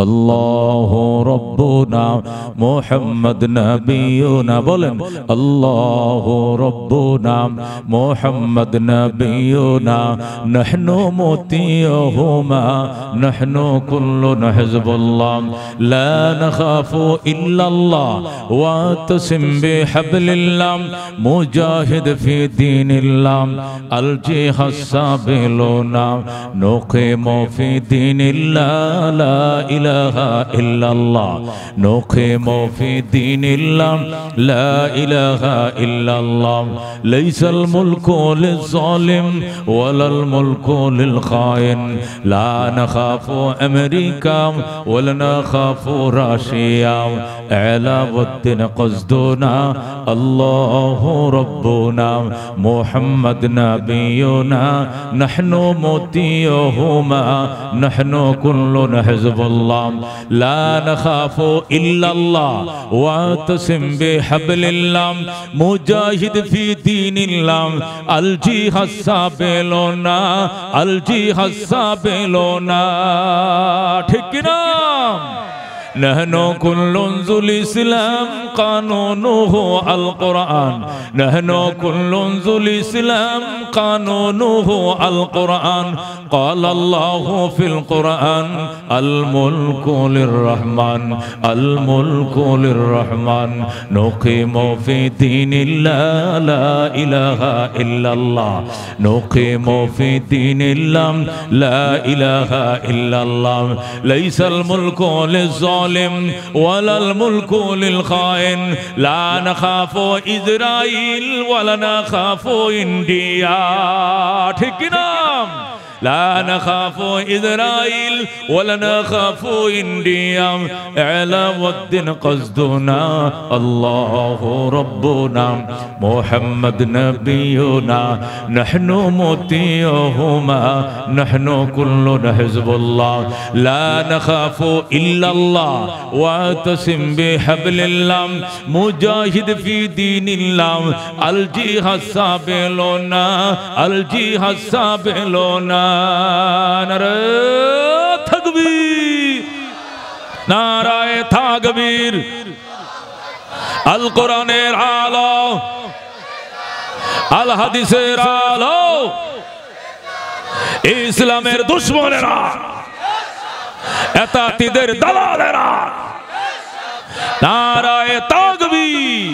আল্লাহু রাব্বুনা মুহাম্মদ নবিয়ুনা বলেন আল্লাহু রাব্বুনা মুহাম্মদ নবিয়ুনা নাহনু মুতিয়ুহুমা নাহনু কুল্লুন হিজবুল্লাহ লা নাখাফু ইল্লাল্লাহ ওয়া তাসিম বিহাবলিল্লাহ মুজাহিদ ফি দীনিল্লাহ আল জিহাদ সাবিলুনা নুকিমু ফি দীনিল্লাহ লা ইলাহা ইল্লাল্লাহ নুকিমু ফি দীনিল্লাহ লা ইলাহা ইল্লাল্লাহ লাইসাল মুলকু লিয-যালিম ওয়ালাল মুলকু লিল-খাইন লা নাখাফু আমেরিকা ওয়ালা নাখাফু রাশিয়া আলাউদ্দিন কসদুনা আল্লাহু রাব্বুনা মুহাম্মদ নবিয়ুনা নাহনু মুতিয়ুহুমা নাহনু কুল্লুন হিজবুল্লাহ লা নাখাফু ইল্লাল্লাহ ওয়া তাসিম বিহাবলিল্লাহ মুজাহিদ ফি দীনিল্লাহ আল জিহাদ সাবিলুনা আল জিহাদ সাবিলুনা ঠিক কি না نحن كل ذو الإسلام قانونه القرآن نحن كل ذو الإسلام قانونه القرآن قال الله في القرآن الملك للرحمن الملك للرحمن نقيم في دين الله لا إله إلا الله نقيم في دين الله لا إله إلا الله ليس الملك للظالم ولا الملك للخائن لا نخاف إسرائيل ولا نخاف إنديا ঠিক না لا نخاف إسرائيل ولا نخاف إنديا علاوالدين قصدنا الله ربنا محمد نبينا نحن مطيعهما نحن كلنا حزب الله لا نخاف إلا الله واعتصم بحبل الله مجاهد في دين الله الجهاد سابلنا الجهاد سابلنا নারে তাকবীর নারায়ে তাকবীর আল কোরআনের আলো আল হাদিসের আলো ইসলামের দুশমনেরা এতাতিদের দালালেরা নারায়ে তাকবীর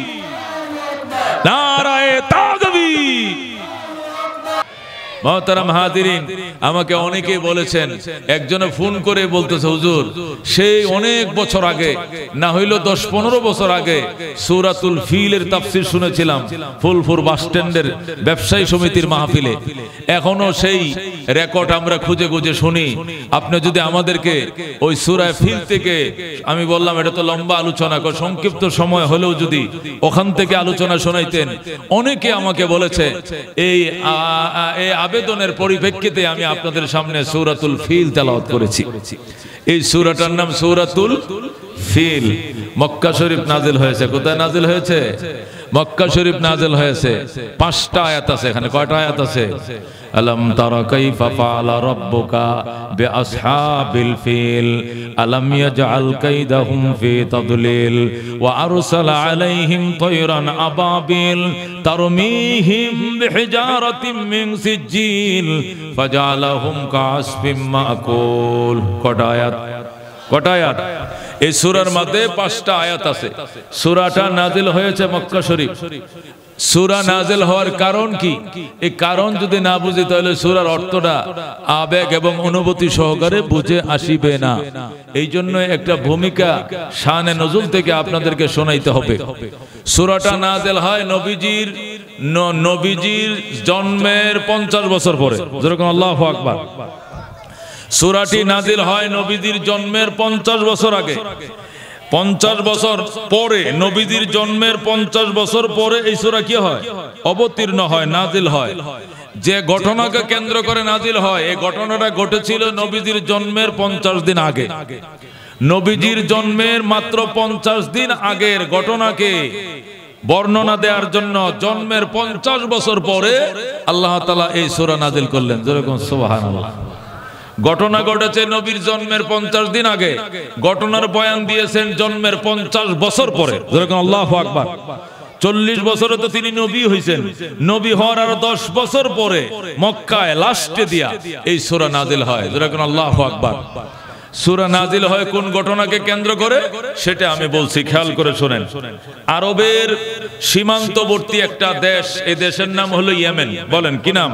নারায়ে তাকবীর মোহতারাম হাজিরিন আমাকে অনেকেই বলেছেন একজনে ফোন করে বলতেছে হুজুর সেই অনেক বছর আগে না হইলো 10-15 বছর আগে সূরাতুল ফিলের তাফসীর শুনেছিলাম ফুলপুর বাস স্ট্যান্ডের ব্যবসায়ী সমিতির মাহফিলে এখনো সেই রেকর্ড আমরা খুঁজে খুঁজে শুনি আপনি যদি আমাদেরকে ওই সূরা ফিল থেকে আমি বললাম এটা তো লম্বা আলোচনা সংক্ষিপ্ত সময় হলেও যদি ওখান থেকে আলোচনা শোনাইতেন অনেকে আমাকে বলেছে এই আবেদনের পরিপ্রেক্ষিতে আমি আপনাদের সামনে সূরাতুল ফিল তেলাওয়াত করেছি এই সূরাটার নাম সূরাতুল ফিল মক্কা শরীফ নাজিল হয়েছে কোথায় নাজিল হয়েছে মক্কা শরীফ নাজিল হয়েছে 5টা আয়াত আছে এখানে কয়টা আয়াত আছে আলম তারা কাইফা ফাআলা রাব্বুকা বিআসহাবিল ফিল আলম ইয়াজআল কাইদাহুম ফি তাদলিল ওয়া আরসালা আলাইহিম তায়রান আবাবিল তারমিহিম বিহিজারাতিন মিন সিজিল ফাজআলাহুম কাআসফিম মাকুল কয়টা আয়াত এই সূরার মধ্যে 5টা আয়াত আছে সূরাটা নাজিল হয়েছে মক্কা শরীফ সূরা নাজিল হওয়ার কারণ কি এই কারণ যদি না বুঝি তাহলে সূরার অর্থটা আবেগ এবং অনুভূতি সহকারে বুঝে আসিবে না এইজন্য একটা ভূমিকা শানে নজুল থেকে আপনাদেরকে শোনাইতে হবে সূরাটা নাজিল হয় নবীজির জন্মের 50 বছর পরে যেরকম আল্লাহু আকবার সূরাটি নাজিল হয় নবীজির জন্মের 50 বছর আগে 50 বছর পরে নবীজির জন্মের 50 বছর পরে এই সূরা কি হয় অবতীর্ণ হয় নাজিল হয় যে ঘটনাকে কেন্দ্র করে নাজিল হয় এই ঘটনাটা ঘটেছিল নবীজির জন্মের 50 দিন আগে নবীজির জন্মের মাত্র 50 দিন আগের ঘটনাকে বর্ণনা দেওয়ার জন্য জন্মের 50 বছর পরে আল্লাহ তাআলা এই সূরা নাজিল করলেন যেরকম সুবহানাল্লাহ ঘটনা ঘটেছে নবীর জন্মের 50 দিন আগে, ঘটনার বয়ান দিয়েছেন জন্মের 50 বছর পরে। যেরকম আল্লাহু আকবার। 40 বছরে তো তিনি নবী হইছেন, নবী হওয়ার আরো 10 বছর পরে মক্কায় লাস্টে দিয়া এই সূরা নাজিল হয়। যেরকম আল্লাহু আকবার। সূরা নাজিল হয় কোন ঘটনাকে কেন্দ্র করে সেটা আমি বলছি, খেয়াল করে শুনেন। আরবের সীমান্তবর্তী একটা দেশ, এই দেশের নাম হলো ইয়েমেন। বলেন কি নাম?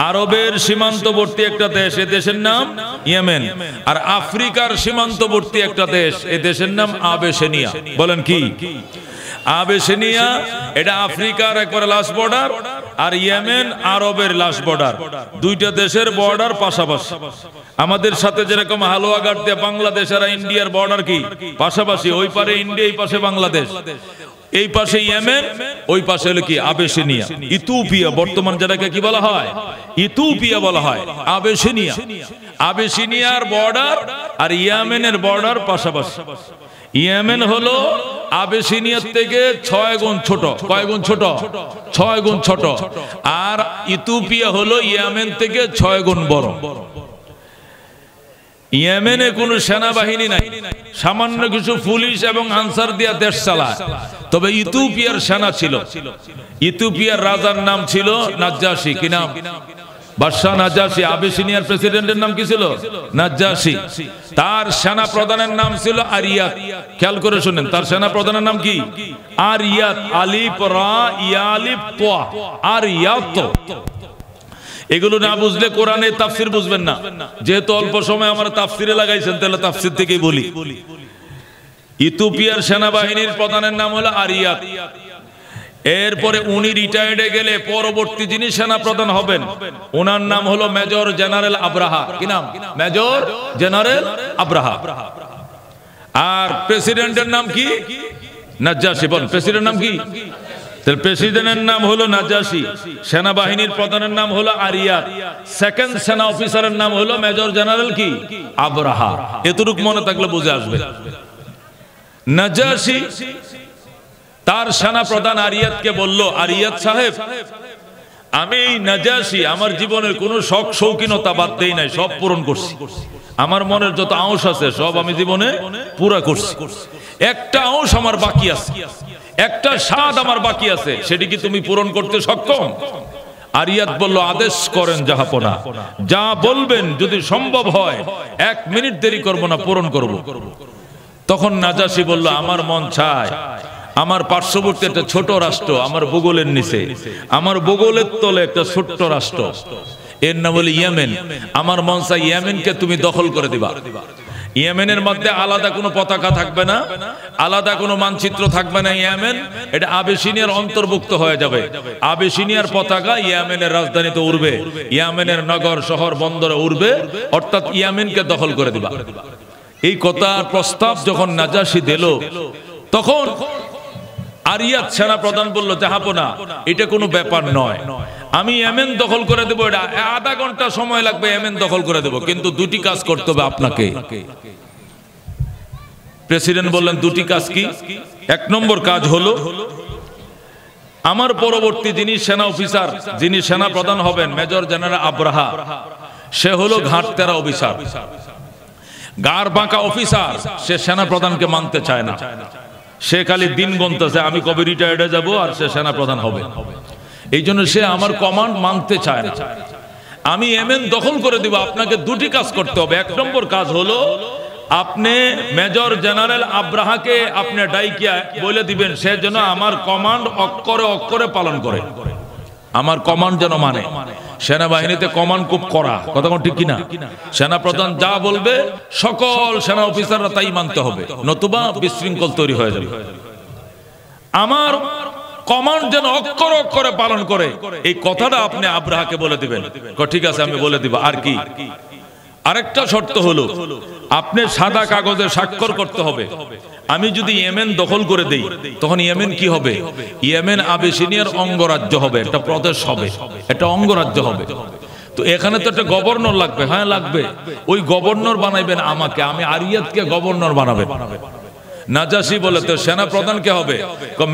আরবের সীমান্তবর্তী একটা দেশ, এই দেশের নাম ইয়েমেন। আর আফ্রিকার সীমান্তবর্তী একটা দেশ, এই দেশের নাম আবেসিনিয়া। বলেন কি? আবেসিনিয়া এটা আফ্রিকার একবারে লাস্ট বর্ডার, আর ইয়েমেন আরবের লাস্ট বর্ডার। দুইটা দেশের বর্ডার পাশাপাশি। আমাদের সাথে যেরকম হালুয়াঘাট দিয়ে বাংলাদেশ আর ইন্ডিয়ার বর্ডার কি পাশাপাশি, ওই পারে ইন্ডিয়া, এই পাশে বাংলাদেশ, এই পাশে ইয়েমেন, ওই পাশে হলো কি আবেসিনিয়া, ইথিওপিয়া। বর্তমান যেটাকে কি বলা হয়? ইথিওপিয়া বলা হয়, আবেসিনিয়া। আবেসিনিয়ার বর্ডার আর ইয়েমেনের বর্ডার পাশাপাশি। ইয়েমেন হলো আবেসিনিয়ার থেকে 6 গুণ ছোট। কয় গুণ ছোট? 6 গুণ ছোট। আর ইথিওপিয়া হলো ইয়েমেন থেকে 6 গুণ বড়। ইয়েমেনে কোনো সেনাবাহিনী নাই, সামান্য কিছু পুলিশ এবং আনসার দিয়া দেশ চালায়। তবে ইথিওপিয়ার সেনা ছিল। ইথিওপিয়ার রাজার নাম ছিল নাজ্জাশী। কি নাম? বাদশাহ নাজ্জাশী। আবেসিনিয়ার প্রেসিডেন্টের নাম কি ছিল? নাজ্জাশী। তার সেনা প্রধানের নাম ছিল আরিয়াত। খেয়াল করে শুনেন, তার সেনা প্রধানের নাম কি? আরিয়াত। আলিফ রা ইয়া আলিফ তোয়া, আরিয়াত। এগুলো না বুঝলে কোরআনের তাফসীর বুঝবেন না। যেহেতু অল্প সময় আমরা তাফসীরে লাগাইছেন, তাহলে তাফসীর থেকেই বলি। ইথিওপিয়ার সেনাবাহিনীর প্রধানের নাম হলো আরিয়াত। এরপরে উনি রিটায়ার্ডে গেলে পরবর্তী যিনি সেনা প্রধান হবেন, ওনার নাম হলো মেজর জেনারেল আব্রাহা। কি নাম? Major general Abraha. আর প্রেসিডেন্টের নাম কি? নাজ্জাশী। বল, প্রেসিডেন্টের নাম কি? প্রেসিডেন্টের নাম হলো নাজ্জাশী, সেনাবাহিনীর প্রধানের নাম হলো আরিয়াত, সেকেন্ড সেনা অফিসারের নাম হলো মেজর জেনারেল কি? আব্রাহা। এতটুকু মনে থাকলে বুঝে আসবে। নাজ্জাশী তার সেনা প্রধান আরিয়াতকে বলল, আরিয়াত সাহেব, আমি নাজ্জাশী আমার জীবনের কোনো শখ শৌখিনতা বাদ দেই নাই, সব পূরণ করছি। আমার মনের যত আঁশ আছে সব আমি জীবনে পুরা করছি। একটা আঁশ আমার বাকি আছে, একটা স্বাদ আমার বাকি আছে, সেটি কি তুমি পূরণ করতে সক্ষম? আরিয়াত বলল, আদেশ করেন জাহাপনা, যা বলবেন যদি সম্ভব হয় 1 মিনিট দেরি করব না, পূরণ করব। তখন নাজ্জাশী বলল, আমার মন চায় আমার পার্শ্ববর্তী একটা ছোট রাষ্ট্র, আমার বগলের নিচে, আমার বগলের তলে একটা ছোট্ট রাষ্ট্র, এর নাম হলো ইয়েমেন। আমার মন চায় ইয়েমেনকে তুমি দখল করে দিবা। ইয়েমেনের মধ্যে আলাদা কোনো পতাকা থাকবে না, আলাদা কোনো মানচিত্র থাকবে না। ইয়েমেন এটা আবেসিনিয়ার অন্তর্ভুক্ত হয়ে যাবে। আবেসিনিয়ার পতাকা ইয়েমেনের রাজধানীতে উড়বে, ইয়েমেনের নগর শহর বন্দরে উড়বে, অর্থাৎ ইয়েমেনকে দখল করে দিবা। এই কথার প্রস্তাব যখন নাজ্জাশী দিল, তখন আরিয়াত সেনা প্রধান বলল, জাহাপনা, এটা কোনো ব্যাপার নয়, আমি ইয়েমেন দখল করে দেবো, এটা আধা ঘন্টা সময় লাগবে, ইয়েমেন দখল করে দেবো, কিন্তু 2টি কাজ করতে হবে আপনাকে। প্রেসিডেন্ট বললেন, 2টি কাজ কি? 1 নম্বর কাজ হলো, আমার পরবর্তী যিনি সেনা অফিসার, যিনি সেনা প্রধান হবেন, মেজর জেনারেল আব্রাহা, সে হলো ঘাটতেরা অফিসার, গাড় বাঁকা অফিসার। সে সেনা প্রধানকে মানতে চায় না, সে খালি দিন গুনতেছে আমি কবে রিটায়ার্ডে যাব আর সে সেনা প্রধান হবে। এই জন্য সে আমার কমান্ড মানতে চায় না। আমি ইয়েমেন দখল করে দিব, আপনাকে 2টি কাজ করতে হবে। 1 নম্বর কাজ হলো, আপনি মেজর জেনারেল আব্রাহাকে আপনি ডাইকিয়া বলে দিবেন, সে যেন আমার কমান্ড অক্ষরে অক্ষরে পালন করে, আমার কমান্ড যেন মানে। সেনাবাহিনীতে কমান্ড খুব করা, কথা ঠিক কিনা? সেনা প্রধান যা বলবে সকল সেনা অফিসাররা তাই মানতে হবে, নতুবা বিশৃঙ্খল তৈরি হয়ে যাবে। আমার কমান্ড যেন অক্ষর অক্ষরে পালন করে, এই কথাটা আপনি আব্রাহাকে বলে দিবেন। ঠিক আছে, আমি বলে দিব। আর কি? আরেকটা শর্ত হলো, আপনি সাদা কাগজে স্বাক্ষর করতে হবে। আমি যদি ইয়েমেন দখল করে দেই, তখন ইয়েমেন কি হবে? ইয়েমেন আবেসিনিয়ার অঙ্গরাজ্য হবে, একটা প্রদেশ হবে, একটা অঙ্গরাজ্য হবে। তো এখানে তো একটা গভর্নর লাগবে। হ্যাঁ লাগবে। ওই গভর্নর বানাইবেন আমাকে, আমি আরিয়াতকে গভর্নর বানাবেন। নাজাশি বলে তো সেনা প্রধান কে হবে?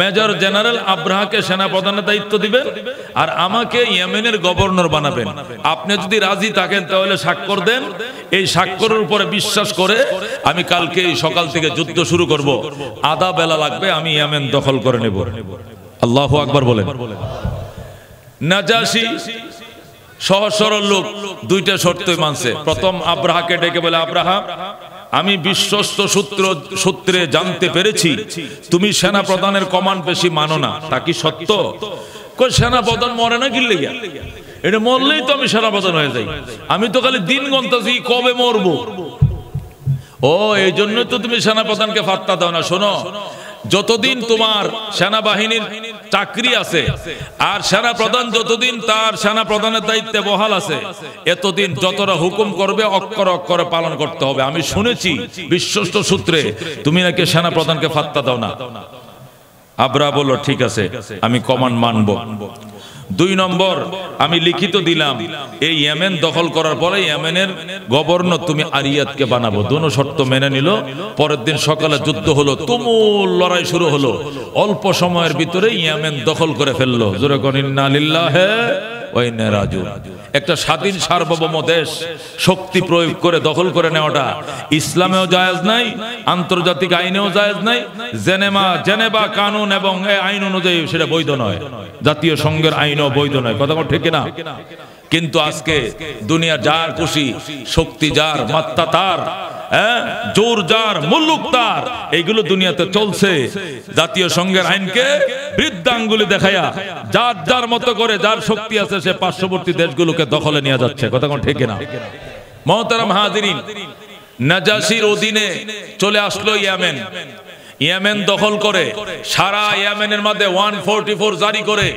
মেজর জেনারেল আব্রাহাকে সেনা প্রধানের দায়িত্ব দিবেন আর আমাকে ইয়েমেনের গভর্নর বানাবেন। আপনি যদি রাজি থাকেন তাহলে স্বাক্ষর দেন। এই স্বাক্ষরের উপরে বিশ্বাস করে আমি কালকে এই সকাল থেকে যুদ্ধ শুরু করব, আধা বেলা লাগবে, আমি ইয়েমেন দখল করে নেব। আল্লাহু আকবার বলেন। নাজাশি সহজ সরল লোক, দুইটা শর্তই মানছে। প্রথম আব্রাহাকে ডেকে বলে, আব্রাহা আমি বিশ্বস্ত সূত্রে জানতে পেরেছি তুমি সেনা প্রধানের কমান্ড বেশি মানো না, তা কি সত্য? কই সেনা প্রধান মরে না কিনলে গিয়া, এটা মরলেই তো আমি সেনা প্রধান হয়ে যাই, আমি তো খালি দিন গন্তাছি কবে মরবো। ও এই জন্য তো তুমি সেনা প্রধানকে পাত্তা দাও না। শোনো, যতদিন তোমার সেনাবাহিনীর চাকরি আছে আর সেনা প্রধান যতদিন তার সেনা প্রধানের দায়িত্বে বহাল আছে, এতদিন যতটা হুকুম করবে অক্ষরে অক্ষরে পালন করতে হবে। আমি শুনেছি বিশ্বস্ত সূত্রে তুমি নাকি সেনা প্রধানকে পাত্তা দাও না। আব্রাহা বলল ঠিক আছে, আমি কমান্ড মানব। 2 নম্বর, আমি লিখিত দিলাম এই ইয়েমেন দখল করার পরে ইয়েমেনের গভর্নর তুমি আরিয়াতকে বানাবো। দোনো শর্ত মেনে নিল। পরের দিন সকালে যুদ্ধ হলো, তুমুল লড়াই শুরু হলো। অল্প সময়ের ভিতরে ইয়েমেন দখল করে ফেললো। জোরে কোন ইন্না লিল্লাহি ওয়া ইন্না ইলাইহি রাজিউন। একটা স্বাধীন সার্বভৌম দেশ শক্তি প্রয়োগ করে দখল করে নেওয়াটা ইসলামেও জায়েজ নাই, আন্তর্জাতিক আইনেও জায়েজ নাই, জেনেভা কানুন এবং এই আইন অনুযায়ী সেটা বৈধ নয়, জাতীয় সংঘের আইনও বৈধ নয়। কথা ঠিক না? কিন্তু আজকে দুনিয়া যার খুশি, শক্তি যার, মাত্রা তার, জোর যার, মুল্লুক তার, এইগুলো দুনিয়াতে চলছে। জাতীয় সংঘের আইনকে বৃদ্ধাঙ্গুলি দেখায়া যার যার মতো করে যার শক্তি আছে সে পার্শ্ববর্তী দেশগুলোকে দখলে নিয়ে যাচ্ছে। কথা ঠিক না? মুহতারাম হাজিরিন, নাজাশির অধীনে চলে আসলো ইয়েমেন। ইয়েমেন দখল করে সারা ইয়েমেনের মধ্যে 144 জারি করে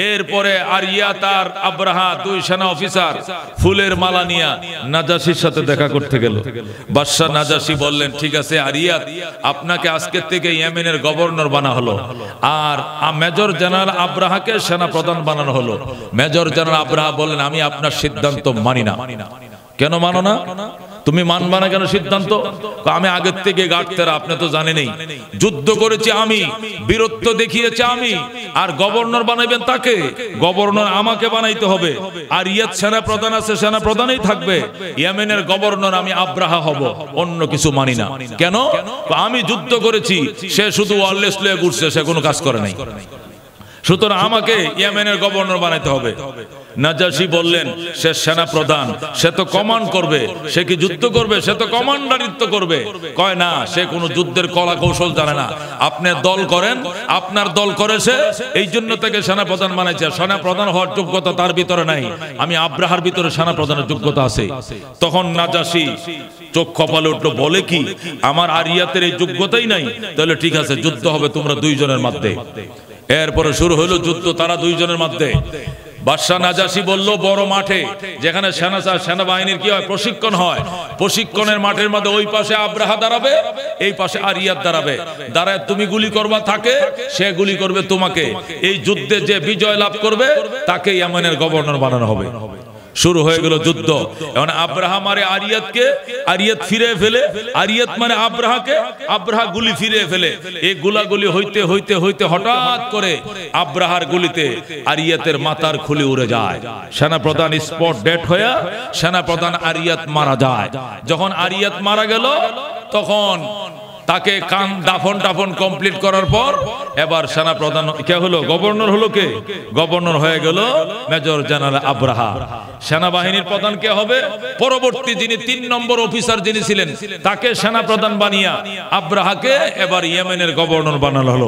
এরপরে আরিয়াত আর আব্রাহা 2 সেনা অফিসার ফুলের মালা নিয়ে নাজাশির সাথে দেখা করতে গেল। বাদশা নাজাশি বললেন, ঠিক আছে আরিয়াত, আপনাকে আজকে থেকে ইয়েমেনের গভর্নর বানা হলো আর মেজর জেনারেল আব্রাহাকে সেনা প্রধান বানানো হলো। মেজর জেনারেল আব্রাহা বললেন, আমি আপনার সিদ্ধান্ত মানি না। কেন মানো না? তুমি মানবা না কেন সিদ্ধান্ত? আমি আগের থেকে গাড়তেরা, আপনি তো জানেনই, যুদ্ধ করেছি আমি, বীরত্ব দেখিয়েছি আমি, আর গভর্নর বানাইবেন তাকে? গভর্নর আমাকে বানাইতে হবে। আর ইয়াত সেনা প্রধান আছে, সেনা প্রধানই থাকবে। ইয়েমেনের গভর্নর আমি আব্রাহা হব, অন্য কিছু মানি না। কেন? আমি যুদ্ধ করেছি, সে শুধু ওয়ারলেস লয়ে ঘুরছে, সে কোনো কাজ করে নাই, সুতরাং আমাকে ইয়েমেনের গভর্নর বানাইতে হবে। নাজাশি বললেন, সে সেনা প্রধান, সে তো কমান্ড করবে, সে কি যুদ্ধ করবে? সে তো কমান্ডারিত্ব করবে। কয় না, সে কোনো যুদ্ধের কলা কৌশল জানে না। আপনি দল করেন, আপনার দল করেছে, এই জন্য তাকে সেনা প্রধান বানাইছে। সেনা প্রধান হওয়ার যোগ্যতা তার ভিতরে নাই, আমি আব্রাহার ভিতরে সেনা প্রধানের যোগ্যতা আছে। তখন নাজাশি চোখ কপালে উঠলো, বলে কি আমার আরিয়াতের এই যোগ্যতাই নাই? তাহলে ঠিক আছে, যুদ্ধ হবে তোমরা 2 জনের মধ্যে। এরপরে শুরু হলো যুদ্ধ তারা 2 জনের মধ্যে। বাদশা নাজাশি বলল, বড় মাঠে যেখানে সেনাবাহিনীর কি হয়, প্রশিক্ষণ হয়, প্রশিক্ষণের মাঠের মধ্যে ওই পাশে আব্রাহা দাঁড়াবে, এই পাশে আরিয়াত দাঁড়াবে। দাঁড়ায় তুমি গুলি করবা তাকে, সে গুলি করবে তোমাকে। এই যুদ্ধে যে বিজয় লাভ করবে তাকে ইয়েমেনের গভর্নর বানানো হবে। শুরু হয়ে গেল যুদ্ধ। এখন আব্রাহা মারে আরিয়াতকে, আরিয়াত ফিরে ফেলে, আরিয়াত মানে আব্রাহাকে, আব্রাহা গুলি ফিরে ফেলে। এই গুলাগুলি হইতে হইতে হইতে হঠাৎ করে আব্রাহার গুলিতে আরিয়াতের মাথার খুলি উড়ে যায়। সেনাপ্রধান স্পট ডেড হয়ে সেনাপ্রধান আরিয়াত মারা যায়। যখন আরিয়াত মারা গেল তখন তাকে কান দাফন টাফন কমপ্লিট করার পর এবার সেনা প্রধান কে হলো? গভর্নর হলো কে? গভর্নর হয়ে গেল মেজর জেনারেল আব্রাহা। সেনাবাহিনীর প্রধান কে হবে? পরবর্তী যিনি 3 নম্বর অফিসার যিনি ছিলেন তাকে সেনা প্রধান বানিয়া আব্রাহাকে এবার ইয়েমেনের গভর্নর বানানো হলো।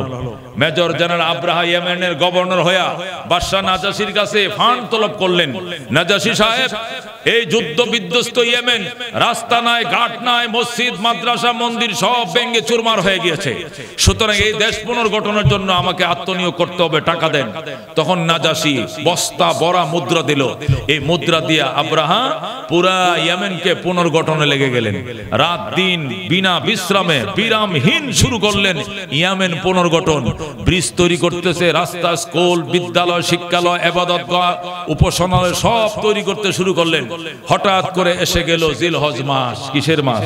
মেজর জেনারেল আব্রাহা ইয়েমেনের গভর্নর হইয়া বাদশা নাজাশির কাছে ফান্ড তলব করলেন। নাজাশি সাহেব, এই যুদ্ধ বিধ্বস্ত ইয়েমেন, রাস্তা নাই, ঘাট নাই, মসজিদ, মাদ্রাসা, মন্দির সব ভেঙে চুরমার হয়ে গিয়েছে। সুতরাং এই দেশ পুনর্গঠনের জন্য আমাকে আত্মনিয়োগ করতে হবে, টাকা দেন। তখন নাজাশি বস্তা ভরা মুদ্রা দিল। এই মুদ্রা দিয়ে আব্রাহা পুরা ইয়েমেনকে পুনর্গঠনে লেগে গেলেন। রাত দিন বিনা বিশ্রামে বিরামহীন শুরু করলেন ইয়েমেন পুনর্গঠন। ব্রিজ তৈরি করতেছে, রাস্তা, স্কুল, বিদ্যালয়, শিক্ষালয়, ইবাদতগাহ, উপাসনালয় সব তৈরি করতে শুরু করলেন। হঠাৎ করে এসে গেল জিলহজ মাস। কিসের মাস?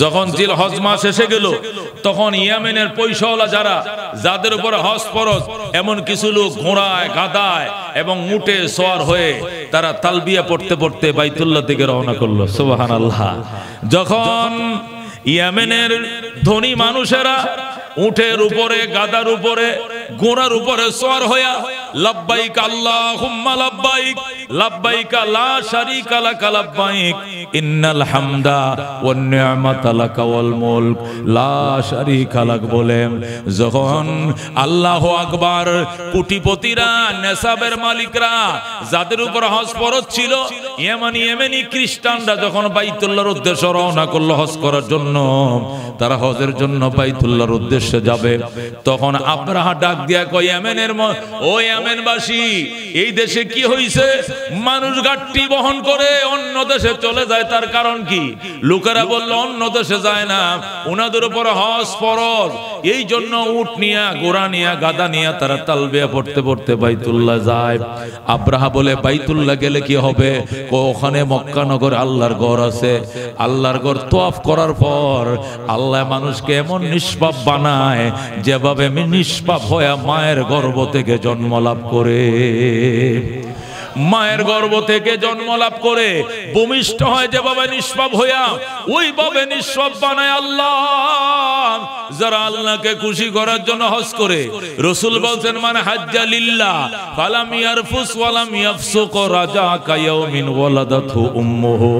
যখন জিলহজ মাস এসে গেল তখন ইয়েমেনের পয়সাওয়ালা যাদের উপর হজ ফরজ এমন কিছু লোক ঘোড়ায় গাদায় এবং উটে সওয়ার হয়ে তারা তালবিয়া পড়তে পড়তে বাইতুল্লাহ দিকে রওনা করলো। সুবহানাল্লাহ। যখন ইয়েমেনের ধনী মানুষেরা উটের উপরে গাদার উপরে ঘোড়ার উপরে সওয়ার হইয়া লাব্বাইক আল্লাহুম্মা লাব্বাইক লাব্বাইক লা শারীকা লাক লাব্বাইক ইন্নাল হামদা ওয়ান নি'মাতা লাক ওয়াল মুলক লা শারীকা লাক বলেন যখন আল্লাহু আকবার কোটিপতিরা নেসাবের মালিকরা যাদের উপর হজ ফরজ ছিল ইয়েমেনি খ্রিস্টানরা যখন বাইতুল্লাহর উদ্দেশ্যে রওনা করলো হজ করার জন্য, তারা হজের জন্য বাইতুল্লাহর উদ্দেশ্যে যাবে, তখন আব্রাহা ডাক দিয়া কয় ইয়েমেনের ও ইয়েমেনবাসী, এই দেশে কি হইছে? মানুষ গাট্টি বহন করে অন্য দেশে চলে যায়, তার কারণ কি? লোকেরা বলল অন্য দেশে যায় না, ওনাদের উপর হজ ফরজ, এই জন্য উট নিয়া ঘোড়া নিয়া গাদা নিয়া তারা তালবিয়া পড়তে পড়তে বাইতুল্লাহ যায়। আব্রাহা বলে বাইতুল্লাহ গেলে কি হবে? ওখানে মক্কা নগর আল্লাহর ঘর আছে, আল্লাহর ঘর তওয়াফ করার পর আল্লাহ মানুষকে এমন নিষ্পাপ বানায় যেভাবে নিষ্পাপ হয়ে মায়ের গর্ভ থেকে জন্ম লাভ করে, মায়ের গর্ভ থেকে জন্ম লাভ করে ভূমিষ্ঠ হয় যেভাবে নিষ্পাপ হইয়া ওইভাবে নিষ্পাপ বানায় আল্লাহ। যারা আল্লাহকে খুশি করার জন্য হজ করে, রাসূল বলছেন মান হাজ্জা লিল্লাহ ফালাম ইয়ারফুস ওয়ালাম ইয়াফসুক রাজা কায়াউমিন ওয়ালাদাতহু উম্মুহু,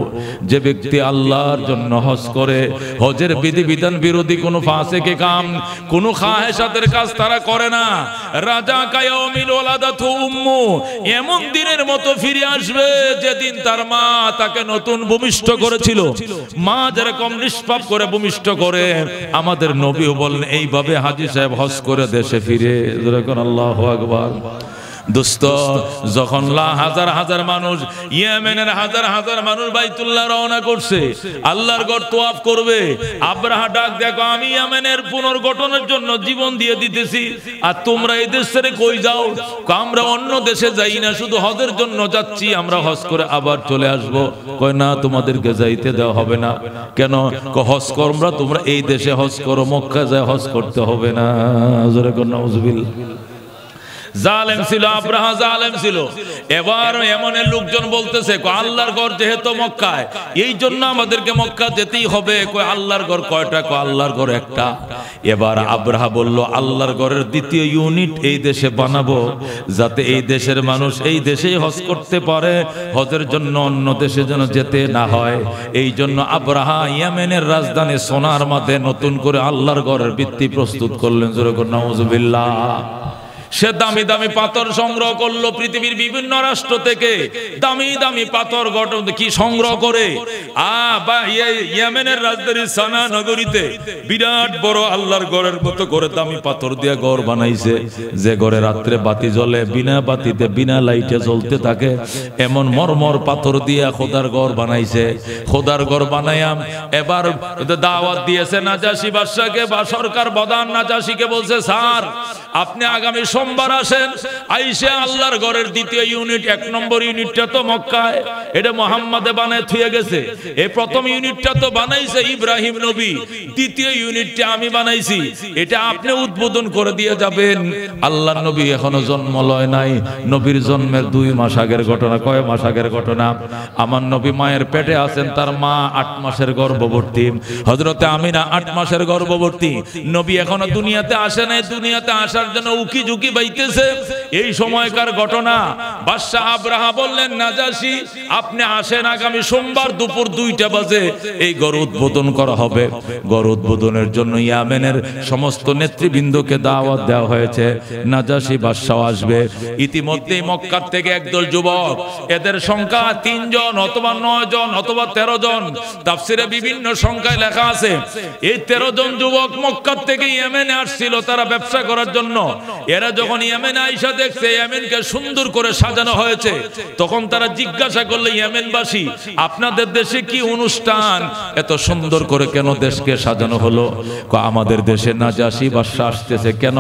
যে ব্যক্তি আল্লাহর জন্য হজ করে, হজের বিধিবিধান বিরোধী কোনো ফাসিকে কাম, কোনো খাহেশাতের কাজ তারা করে না, রাজা কায়াউমিন ওয়ালাদাতহু উম্মু, এমন দিনের মতো ফিরে আসবে যেদিন তার মা তাকে নতুন ভূমিষ্ঠ করেছিল। মা যেরকম নিষ্পাপ করে ভূমিষ্ঠ করে, আমাদের নবীও বলেন এইভাবে হাজী সাহেব হজ করে দেশে ফিরে। আল্লাহু আকবার। দোস্ত, যখন হাজার হাজার মানুষ ইয়েমেনের হাজার হাজার মানুষ বাইতুল্লাহ রওনা করছে, আল্লাহর ঘর তওয়াফ করবে, আব্রাহা ডাক দেখো আমি ইয়েমেনের পুনর্গঠনের জন্য জীবন দিয়ে দিতেছি, আর তোমরা এই দেশ ছেড়ে কই যাও? আমরা অন্য দেশে যাই না, শুধু হজের জন্য যাচ্ছি, আমরা হজ করে আবার চলে আসব। কয় না, তোমাদেরকে যাইতে দেওয়া হবে না। কেন? হজ করবা তোমরা এই দেশে হজ করো, মক্কা যায় হজ করতে হবে না। জোরে কর নাউজুবিল্লাহ। জালেম ছিল আব্রাহা, জালেম ছিল। এবার এমনের লোকজন বলতেছে আল্লাহর ঘর যেহেতু মক্কায়, এই জন্য আমাদেরকে মক্কা যেতেই হবে। কয় আল্লাহর ঘর কয়টা? কয় আল্লাহর ঘর একটা। এবার আব্রাহা বলল আল্লাহর ঘরের দ্বিতীয় ইউনিট এই দেশে বানাবো, যাতে এই দেশের মানুষ এই দেশেই হজ করতে পারে, হজের জন্য অন্য দেশে যেন যেতে না হয়। এই জন্য আব্রাহা ইয়েমেনের রাজধানী সোনার মাঝে নতুন করে আল্লাহর ঘরের ভিত্তি প্রস্তুত করলেন। জোরে করে নাউজুবিল্লাহ। সে দামি দামি পাথর সংগ্রহ করলো পৃথিবীর বিভিন্ন রাষ্ট্র থেকে, দামি দামি পাথর গঠন কি সংগ্রহ করে ইয়েমেনের রাজধানী সানা নগরীতে বিরাট বড় আল্লাহর ঘরের মতো করে দামি পাথর দিয়ে ঘর বানাইছে, যে ঘরে রাত্রে বাতি জ্বলে, বিনা বাতিতে বিনা লাইটে জ্বলতে থাকে, এমন মরমর পাথর দিয়ে খোদার ঘর বানাইছে। খোদার ঘর বানাইয়া এবার দাওয়াত দিয়েছে নাজাশি বাদশাকে, বা সরকার প্রধান নাজাশিকে বলছে স্যার আপনি আগামী সোমবার আসেন, আইসে আল্লাহর ঘরের দ্বিতীয় ইউনিট, 1 নম্বর ইউনিটটা তো মক্কায়, এটা মুহাম্মদে বানায় থুয়ে গেছে। এই প্রথম ইউনিটটা তো বানাইছে ইব্রাহিম নবী, দ্বিতীয় ইউনিটটা আমি বানাইছি, এটা আপনি উদ্বোধন করে দিয়ে যাবেন। আল্লাহর নবী এখনো জন্ম লয় নাই, নবীর জন্মের 2 মাস আগের ঘটনা। কয় মাস আগের ঘটনা? আমার নবী মায়ের পেটে আছেন, তার মা 8 মাসের গর্ভবতী, হযরতে আমিনা 8 মাসের গর্ভবতী। নবী এখনো দুনিয়াতে আসে নাই, দুনিয়াতে আসার জন্য উকি ঝুঁকি বাইতেছে। এই সময়কার ঘটনা। বাদশা আব্রাহা বললেন নাজাশি আপনি আসেন, আগামী সোমবার দুপুর 2টা বাজে এই ঘর উদ্বোধন করা হবে। ঘর উদ্বোধনের জন্য ইয়েমেনের সমস্ত নেতৃবৃন্দকে দাওয়াত দেওয়া হয়েছে, নাজাশি বাদশা আসবে। ইতিমধ্যেই মক্কা থেকে একদল যুবক, এদের সংখ্যা 3 জন অথবা 9 জন অথবা 13 জন, তাফসিরে বিভিন্ন সংখ্যায় লেখা আছে। এই 13 জন যুবক মক্কা থেকে ইয়েমেনে আসছিল তারা ব্যবসা করার জন্য। এরা যখন ইয়েমেন আয়েশা দেখছে ইয়েমেনকে সুন্দর করে সাজানো হয়েছে, তখন তারা জিজ্ঞাসা করলে, ইয়েমেনবাসী আপনাদের দেশে কি অনুষ্ঠান, এত সুন্দর করে কেন দেশকে সাজানো হলো? আমাদের দেশে নাজাশী বাদশা আসতেছে। কেন?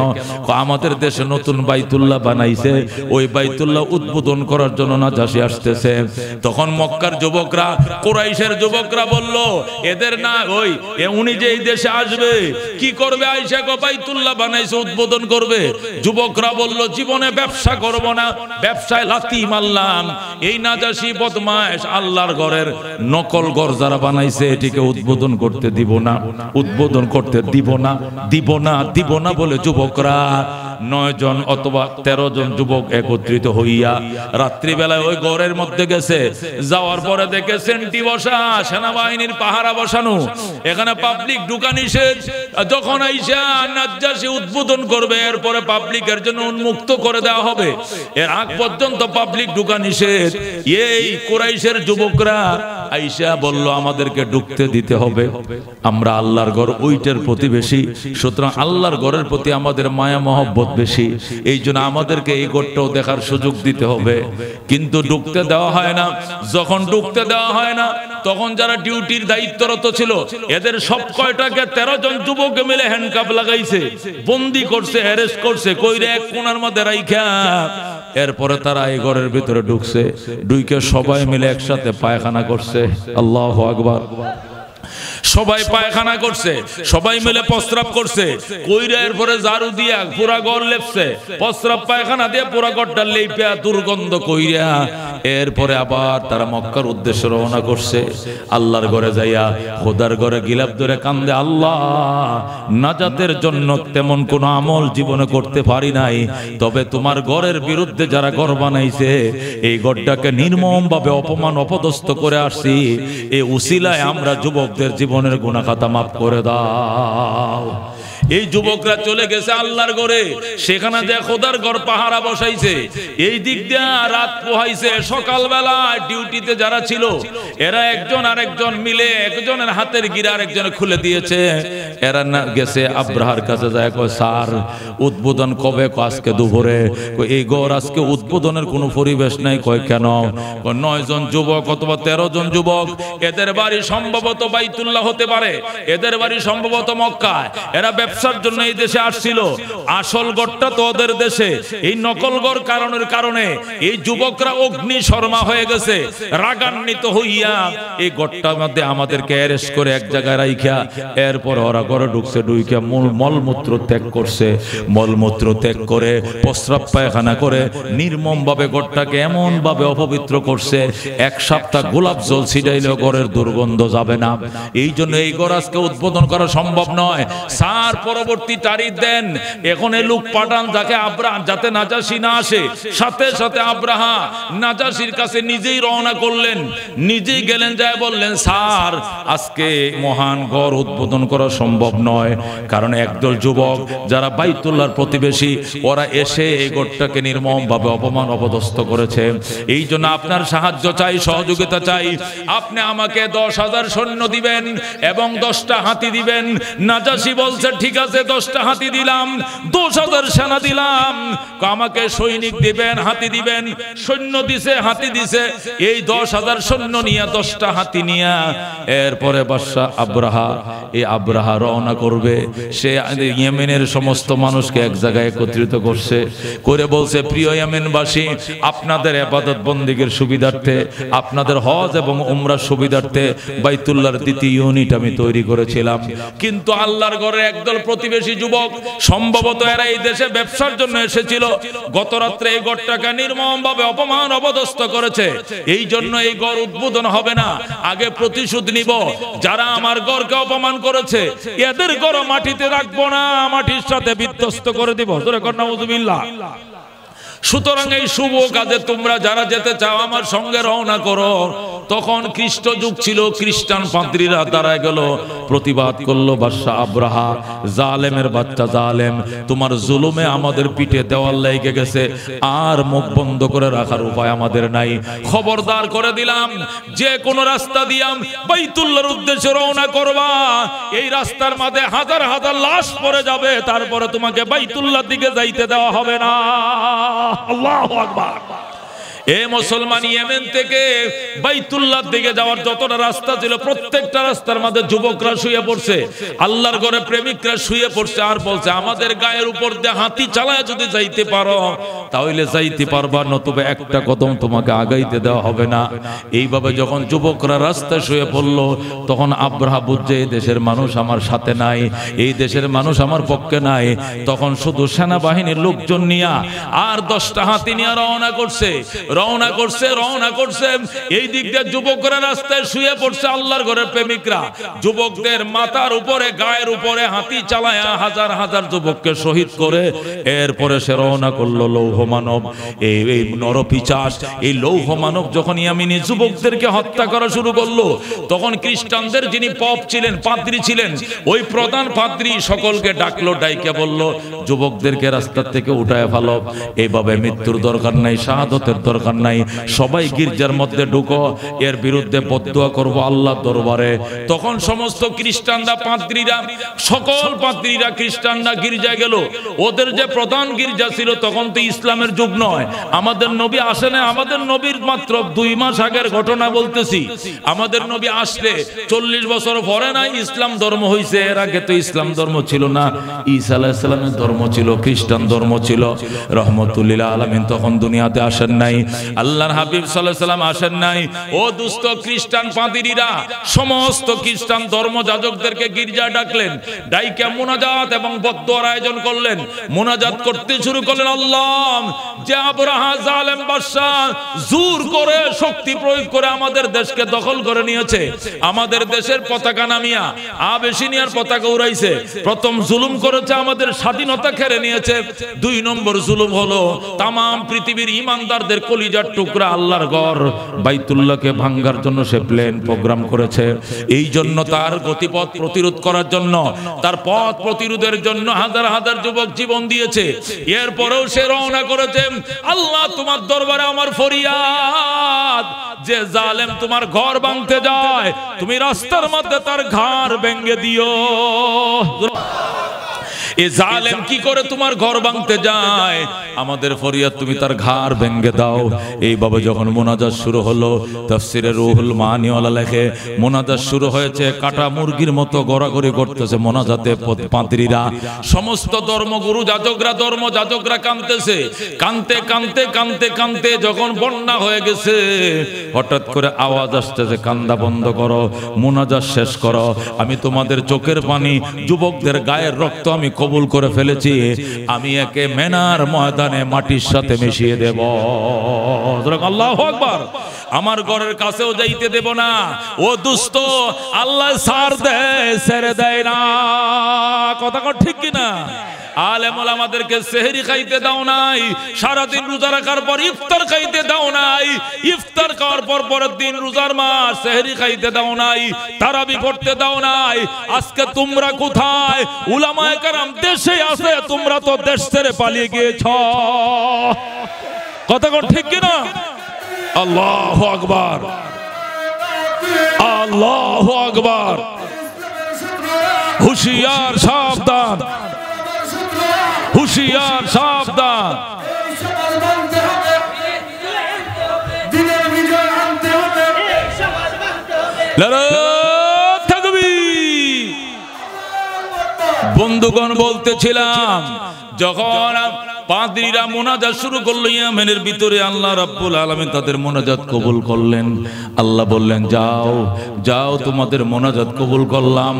আমাদের দেশে নতুন বাইতুল্লাহ বানাইছে, ওই বাইতুল্লাহ উদ্বোধন করার জন্য নাজাশী আসতেছে। তখন মক্কার যুবকরা, কুরাইশের যুবকরা বলল, এদের না ওই উনি যে এই দেশে আসবে কি করবে? আয়েশা গো বাইতুল্লাহ বানাইছে, উদ্বোধন করবে। যুবকরা বলল, জীবনে ব্যবসা করব না, ব্যবসায় লাথি মারলাম। এই নাজাশী বদমাশ আল্লাহর ঘরের নকল ঘর যারা বানাইছে এটিকে উদ্বোধন করতে দিব না, উদ্বোধন করতে দিব না, দিব না, দিব না বলে যুবকরা 9 জন অথবা 13 জন যুবক একত্রিত হইয়া রাত্রিবেলায় ওই ঘরের মধ্যে গেছে। যাওয়ার পরে দেখে সেন্টি বসা, সেনাবাহিনীর পাহারা বসানো, এখানে পাবলিক ঢুকা নিষেধ। যখন আইসা নাজাশী উদ্বোধন করবে, এরপরে পাবলিকের জন্য উন্মুক্ত করে দেওয়া হবে, এর আগ পর্যন্ত পাবলিক ঢুকা নিষেধ। এই কুরাইশের যুবকরা আইসা বলল, আমাদেরকে ঢুকতে দিতে হবে, আমরা আল্লাহর ঘর ওইটার প্রতিবেশী, সুতরাং আল্লাহর ঘরের প্রতি আমাদের মায়া মহব্বত বেশি, এই জন্য আমাদেরকে এই ঘরটাও দেখার সুযোগ দিতে হবে। কিন্তু ঢুকতে দেওয়া হয় না। যখন ঢুকতে দেওয়া হয় না, তখন যারা ডিউটির দায়িত্বরত ছিল এদের সব কয়টাকে 13 জন যুবক মিলে হ্যান্ডকাপ লাগাইছে, বন্দি করছে, অ্যারেস্ট করছে, কইরে এক কোণার মধ্যে রাইখা এরপরে তারা এই ঘরের ভিতরে ঢুকছে। ঢুকে সবাই মিলে একসাথে পায়খানা করছে। আল্লাহু আকবার। সবাই পায়খানা করছে, সবাই মিলে প্রস্রাব করছে, কইরা এরপরে ঝাড়ু দিয়া পুরা ঘর লেপছে, প্রস্রাব পায়খানা দিয়ে পুরা ঘরটা লেপা দুর্গন্ধ কইরা এরপরে আবার তারা মক্কার উদ্দেশ্যে রওনা করছে। আল্লাহর ঘরে যাইয়া খোদার ঘরে গিলাপ ধরে কান্দে, আল্লাহ নাজাতের জন্য তেমন কোন আমল জীবনে করতে পারি নাই, তবে তোমার ঘরের বিরুদ্ধে যারা ঘর বানাইছে এই ঘরটাকে নির্মম ভাবে অপমান অপদস্থ করে আসছি, এই উসিলায় আমরা যুবকদের জীবনের গুনাহ খাতা মাফ করে দাও। এই যুবকরা চলে গেছে আল্লাহর ঘরে, সেখানে যে খোদার ঘর পাহারা বসাইছে, এই দিক দিয়ে রাত পোহাইছে। সকালবেলা ডিউটিতে যারা ছিল এরা একজন আরেকজন মিলে একজনের হাতের গিরা আরেকজনে খুলে দিয়েছে। এরা না গেছে আব্রাহার কাছে যায়, কয় স্যার উদ্বোধন কবে? আজকে দুপুরে। এই ঘর আজকে উদ্বোধনের কোনো পরিবেশ নাই। কয় কেন? 9 জন যুবক অথবা 13 জন যুবক, এদের বাড়ি সম্ভবত বাইতুল্লাহ হতে পারে, এদের বাড়ি সম্ভবত মক্কায়, এরা ব্যবসার জন্য এই দেশে আসছিল। আসল গড়টা তো ওদের দেশে, এই নকল গড় কারণের কারণে এই যুবকরা অগ্নি শর্মা হয়ে গেছে। রাগান্বিত হইয়া এই গড়টার মধ্যে আমাদেরকে অ্যারেস্ট করে এক জায়গায় রাইখা এরপর ওরা ঘরে ঢুকছে, ঢুইকা মলমূত্র ত্যাগ করছে। মলমূত্র ত্যাগ করে প্রস্রাব পায়খানা করে নির্মম ভাবে গড়টাকে এমন ভাবে অপবিত্র করছে, 1 সপ্তাহ গোলাপ জল ছিটাইলেও ঘরের দুর্গন্ধ যাবে না। এই জন্য এই ঘর আজকে উদ্বোধন করা সম্ভব নয়। স্যার পরবর্তী তারিখ দেন, এখন এই লোক পাঠান যাকে আব্রাহা, যাতে নাজাশী না আসে। সাথে সাথে আব্রাহা নাজাশীর কাছে নিজেই রওনা করলেন, নিজেই গেলেন, যায় বললেন, স্যার আজকে মহান ঘর উদ্বোধন করা সম্ভব নয়, কারণ একদল যুবক যারা বাইতুল্লাহর প্রতিবেশী ওরা এসে এই ঘরটাকে নির্মম ভাবে অপমান অপদস্থ করেছে। এই জন্য আপনার সাহায্য চাই, সহযোগিতা চাই। আপনি আমাকে 10,000 সৈন্য দিবেন এবং 10টা হাতি দিবেন। নাজাশী বলছে, ঠিক আছে 10টা হাতি দিলাম, 10,000 সেনা দিলাম। আমাকে সৈনিক দিবেন, হাতি দিবেন। সৈন্য দিছে, হাতি দিছে। এই 10,000 সৈন্য নিয়ে 10টা হাতি নিয়ে এরপরে বাদশা আব্রাহা, এই আব্রাহা রওনা করবে। সে ইয়েমেনের সমস্ত মানুষকে এক জায়গায় একত্রিত করছে, করে বলছে, প্রিয় ইয়েমেনবাসী, আপনাদের ইবাদত বন্দেগীর সুবিধার্থে, আপনাদের হজ এবং উমরার সুবিধার্থে বাইতুল্লাহর 2টি ইউনিট আমি তৈরি করেছিলাম, কিন্তু আল্লাহর ঘরে একদল প্রতিবেশী যুবক, সম্ভবত এরা এই দেশে ব্যবসার জন্য এসেছিল, গত রাত্রে এই ঘরটাকে নির্মম ভাবে অপমান অপদস্থ করেছে। এই জন্য এই ঘর উদ্বোধন হবে না, আগে প্রতিশোধ নিব। যারা আমার ঘরকে অপমান করেছে এদের ঘর মাটিতে রাখবো না, মাটির সাথে বিধ্বস্ত করে দিব। নাউযুবিল্লাহ। সুতরাং এই শুভ কাজে তোমরা যারা যেতে চাও আমার সঙ্গে রওনা করো। তখন খ্রিস্ট যুগ ছিল, খ্রিস্টান পাদ্রীরা দাঁড়ায় গেল, প্রতিবাদ করলো, বাদশাহ আব্রাহা, জালেমের বাচ্চা জালেম, তোমার জুলুমে আমাদের পিঠে দেওয়াল লেগে গেছে, আর মুখ বন্ধ করে রাখার উপায় আমাদের নাই। খবরদার করে দিলাম, যে কোনো রাস্তা দিয়াম বাইতুল্লাহর উদ্দেশ্যে রওনা করবা, এই রাস্তার মাঝে হাজার হাজার লাশ পড়ে যাবে, তারপরে তোমাকে বাইতুল্লাহর দিকে যাইতে দেওয়া হবে না। আল্লাহু আকবার। এ মুসলমান, ইয়েমেন থেকে বাইতুল্লাহর দিকে যাওয়ার যতটা রাস্তা ছিল, প্রত্যেকটা রাস্তার মধ্যে যুবকরা শুয়ে পড়ছে, আল্লাহর ঘরে প্রেমিকরা শুয়ে পড়ছে, আর বলছে আমাদের গায়ের উপর দিয়ে হাতি চালায় যদি যাইতে পারো তাহলে যাইতে পারবা, নতুবা একটা কদম তোমাকে আগাইতে দেওয়া হবে না। এইভাবে যখন যুবকরা রাস্তায় শুয়ে পড়লো, তখন আব্রাহা বুঝছে এই দেশের মানুষ আমার সাথে নাই, এই দেশের মানুষ আমার পক্ষে নাই। তখন শুধু সেনাবাহিনীর লোকজন নিয়ে আর 10টা হাতি নিয়ে রওনা করছে। এই দিক দিয়ে যুবকরা রাস্তায় শুয়ে পড়ছে, আল্লাহর ঘরের প্রেমিকরা যুবকদের মাথার উপরে গায়ের উপরে হাতি চালায় হাজার হাজার যুবককে শহীদ করে এরপরে সে রওনা করলো লৌহ মানব। এই নরপিচাস, এই লৌহ মানব যখন ইয়ামিনী যুবকদেরকে হত্যা করা শুরু করলো, তখন খ্রিস্টানদের যিনি পপ ছিলেন, পাদ্রী ছিলেন, ওই প্রধান পাদ্রী সকলকে ডাকলো, ডাইকে বলল যুবকদেরকে রাস্তার থেকে উঠায় ফেলো, এইভাবে মৃত্যুর দরকার নাই, শাহাদতের দরকার নাই, সবাই গির্জার মধ্যে ঢুকো, এর বিরুদ্ধে বদদুয়া করব আল্লাহর দরবারে। তখন সমস্ত খ্রিস্টানরা, পাদ্রীরা, সকল পাদ্রীরা, খ্রিস্টানরা গির্জায় গেল। ওদের যে প্রধান গির্জা ছিল, তখন তো ইসলামের যুগ নয়, আমাদের নবী আসে না, আমাদের নবীর মাত্র 2 মাস আগের ঘটনা বলতেছি। আমাদের নবী আসলে 40 বছর পরে না ইসলাম ধর্ম হইছে, এর আগে তো ইসলাম ধর্ম ছিল না, ঈসা আলাইহিস সালামের ধর্ম ছিল, খ্রিস্টান ধর্ম ছিল। রহমতুল লিল আলামিন তখন দুনিয়াতে আসেন নাই, আল্লাহর হাবিব সাল্লাল্লাহু আলাইহি সাল্লাম আসেন নাই। ও দুস্থ খ্রিস্টান পাদ্রীরা সমস্ত খ্রিস্টান ধর্মযাজকদেরকে গির্জা ডাকলেন, ডাইকা মুনাজাত এবং বদদুয়ার আয়োজন করলেন। মুনাজাত করতে শুরু করলেন, আল্লাহ, যে আব্রাহা জালেম বাদশা জোর করে শক্তি প্রয়োগ করে আমাদের দেশকে দখল করে নিয়েছে, আমাদের দেশের পতাকা নামিয়া আবেশিনিয়ার পতাকা উড়াইছে, প্রথম জুলুম করেছে, আমাদের স্বাধীনতা কেড়ে নিয়েছে। 2 নম্বর জুলুম হলো তাম পৃথিবীর ইমানদারদের কলিজার টুকরা আল্লাহর ঘর বাইতুল্লাহকে ভাঙ্গার জন্য সে প্ল্যান প্রোগ্রাম করেছে। এই জন্য তার গতিপথ প্রতিরোধ করার জন্য, তার পথ প্রতিরোধের জন্য হাজার হাজার যুবক জীবন দিয়েছে। এরপরেও সে রওনা করেছে, আল্লাহ তোমার দরবারে আমার ফরিয়াদ, যে জালেম তোমার ঘর ভাঙতে যায়, তুমি রাস্তার মধ্যে তার ঘাড় ভেঙে দিও। এ জালেম কি করে তোমার ঘর ভাঙতে যায়, আমাদের ফরিয়াদ তুমি তার ঘাড় ভেঙে দাও। এইভাবে যখন মোনাজাত শুরু হলো, তাফসিরে রুহুল মানি ওয়ালা লেখে, মোনাজাত শুরু হয়েছে, কাটা মুরগির মতো গড়াগড়ি করতেছে মোনাজাতে পাদ্রীরা, সমস্ত ধর্মগুরু ধর্মযাজকরা কাঁদতেছে, কাঁদতে কাঁদতে কাঁদতে কাঁদতে যখন বন্যা হয়ে গেছে, হঠাৎ করে আওয়াজ আসতেছে, কান্দা বন্ধ করো, মোনাজাত শেষ করো, আমি তোমাদের চোখের পানি, যুবকদের গায়ের রক্ত আমি কবুল করে ফেলেছি, আমি একে মেনার ময়দানে মাটির সাথে মিশিয়ে দেব। আল্লাহু আকবার। আমার ঘরের কাছেও যাইতে দেব না। ও দুষ্ট, আল্লাহ ছাড় দেয়, ছেড়ে দেয় না, কথা ঠিক কিনা? আলেম ওলামাদেরকে সেহরি খাইতে দাও নাই, সারাদিন রোজা রাখার পর ইফতার খাইতে দাও নাই, ইফতার খাওয়ার পর পরের দিন রোজার মাস সেহরি খাইতে দাও নাই, তারাবি পড়তে দাও নাই। আজকে তোমরা কোথায়? উলামায়ে কেরাম দেশে আছে, তোমরা তো দেশ ছেড়ে পালিয়ে গিয়েছ, কথা ঠিক কিনা? আল্লাহু আকবার, আল্লাহু আকবার। হুশিয়ার, সাবধান, হুশিয়ার, সাবধান। বন্ধুগণ, বলতেছিলাম, যখন পাদ্রীরা মোনাজাত শুরু করলো ইয়েমেনের ভিতরে, আল্লাহ রাব্বুল আলামিন তাদের মোনাজাত কবুল করলেন। আল্লাহ বললেন, যাও যাও, তোমাদের মোনাজাত কবুল করলাম।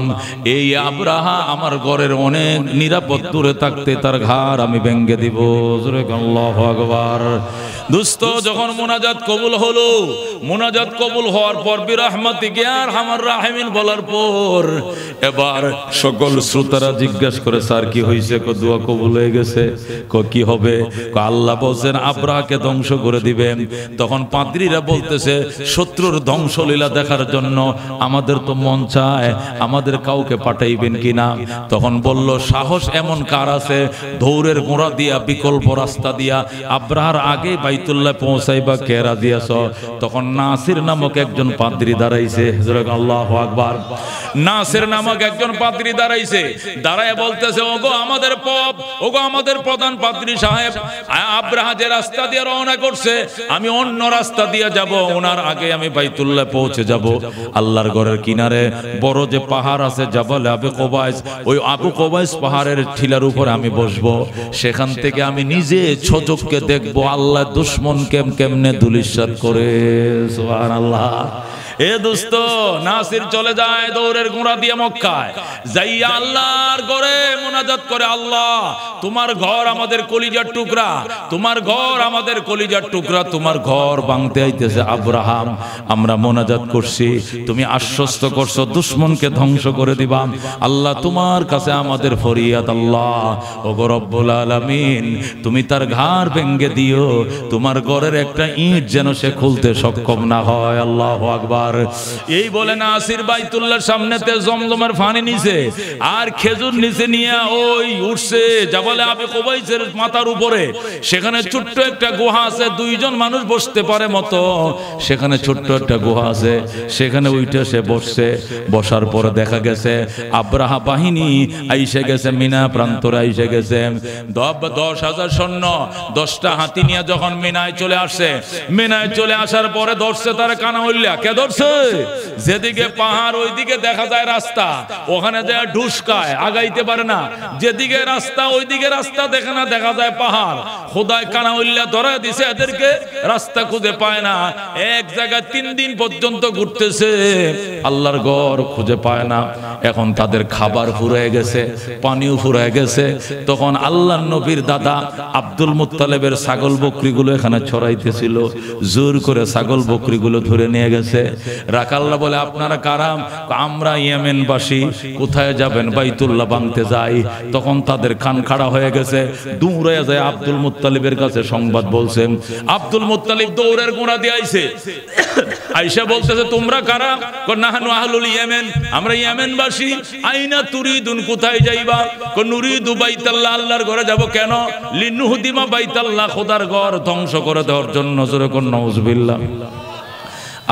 এই আব্রাহা আমার ঘরের অনেক নিরাপদ দূরে থাকতে তার ঘাড় আমি ভেঙে দিব। আল্লাহু আকবার। দোস্ত, যখন মোনাজাত কবুল হলো, মোনাজাত কবুল হওয়ার পর বিরহমাতিকা ইয়া আরহামার রাহিমিন বলার পর এবার সকল শ্রোতারা জিজ্ঞাসা করে, স্যার কি হয়েছে? দোয়া কবুল হয়ে গেছে। কি হবে? আল্লাহ বলছেন আব্রাহাকে ধ্বংস করে দিবেন। তখন পাদ্রীরা বলতেছে শত্রুর ধ্বংসলীলা দেখার জন্য আমাদের তো মন চায়, আমাদের কাউকে পাঠাইবেন কিনা? তখন বলল সাহস এমন কার আছে দৌড়ের গোড়া দিয়া বিকল্প রাস্তা দিয়া আব্রাহার আগে বাইতুল্লাহ পৌঁছাইবা কে রাজি আছো? তখন নাসির নামক একজন পাদ্রী দাঁড়াইছে। আল্লাহু আকবার। নাসির নামক একজন পাদ্রী দাঁড়াইছে, দাঁড়ায় বলতেছে ওগো আমাদের পপ, ওগো আমাদের প্রধান পাদ্রী সাহেব, আব্রাহা যে রাস্তা দিয়ে রওনা করছে আমি অন্য রাস্তা দিয়ে যাব, ওনার আগে আমি বাইতুল্লাহ পৌঁছে যাব। আল্লাহর ঘরের কিনারে বড় যে পাহাড় আছে জাবালে আবু কুবাইস, ওই আবু কুবাইস পাহাড়ের টিলার উপরে আমি বসবো। সেখান থেকে আমি নিজে ছজককে দেখবো আল্লাহ দুশমন কেমনে দুলিশাত করে। সুবহানাল্লাহ। এ দোস্ত, নাসির চলে যায় দৌড়ের গোড়া দিয়ে মক্কায়, যাইয়া আল্লাহর ঘরে মুনাজাত করে, আল্লাহ তোমার ঘর আমাদের কলিজার টুকরা, তোমার ঘর আমাদের কলিজার টুকরা, তোমার ঘর ভাঙতে আইতেছে আব্রাহাম, আমরা মুনাজাত করছি, তুমি আশ্বস্ত করছো দুশমনকে ধ্বংস করে দিবা। আল্লাহ তোমার কাছে আমাদের ফরিয়াদ, আল্লাহ ওগো রব্বুল আলামিন তুমি তার ঘাড় ভেঙে দিও, তোমার ঘরের একটা ইট যেন সে খুলতে সক্ষম না হয়। আল্লাহু আকবার। এই বলে নাসির বাইতুল্লাহর সামনেতে জমজমের পানি নিছে আর খেজুর নিচে নিয়ে ওই উঠছে জাবালে আবু কুবাইসের মাথার উপরে। সেখানে ছোট্ট একটা গুহা আছে, দুইজন মানুষ বসতে পারে মতো, সেখানে ছোট্ট একটা গুহা আছে, সেখানে উঠে সে বসছে। বসার পরে দেখা গেছে আব্রাহা বাহিনী আইসে গেছে, মিনা প্রান্তরে আইসে গেছে। 10,000 সৈন্য 10টা হাতি নিয়ে যখন মিনায় চলে আসছে, মিনায় চলে আসার পরে ধরছে তার কানা উল্লা। কে ধরছে? যেদিকে পাহাড় ওইদিকে দেখা যায় রাস্তা, ওখানে যায় ঢুসকায়, আগাইতে পারে না। যেদিকে রাস্তা ওইদিকে রাস্তা দেখে না, দেখা যায় পাহাড়। খোদায় কানা উল্লা ধরা দিছে এদেরকে, রাস্তা খুঁজে পায় না। এক জায়গায় 3 দিন পর্যন্ত ঘুরতেছে, আল্লাহর ঘর খুঁজে পায় না। এখন তাদের খাবার ফুরায় গেছে, পানিও ফুরায় গেছে। তখন আল্লাহর নবীর দাদা আব্দুল মুত্তালিবের ছাগল বকরিগুলো এখানে ছড়াইতেছিল, জোর করে ছাগল বকরিগুলো ধরে নিয়ে গেছে। রাখাল্লাহ বলে আপনারা কারা? আমরা ইয়েমেনবাসী। কোথায় যাবেন? বাইতুল্লাহ ভাঙতে যাই। তখন তাদের কান খাড়া হয়ে গেছে, দৌড়ে যায় আব্দুল মুত্তালিবের কাছে সংবাদ বলছেন। আব্দুল মুত্তালিব দৌড়ের গোড়া দিয়ে আইছে, আইসা বলতেছে তোমরা কারা? নাহানু আহলুল ইয়েমেন, আমরা ইয়েমেনবাসী। আইনা তুরিদুন, কোথায় যাইবা? নুরিদু বাইতাল্লাহ, আল্লাহর ঘরে যাব। কেন? লিনুহদিমা বাইতাল্লাহ, খোদার ঘর ধ্বংস করে দেওয়ার জন্য। জোরে কোন নাউজুবিল্লাহ।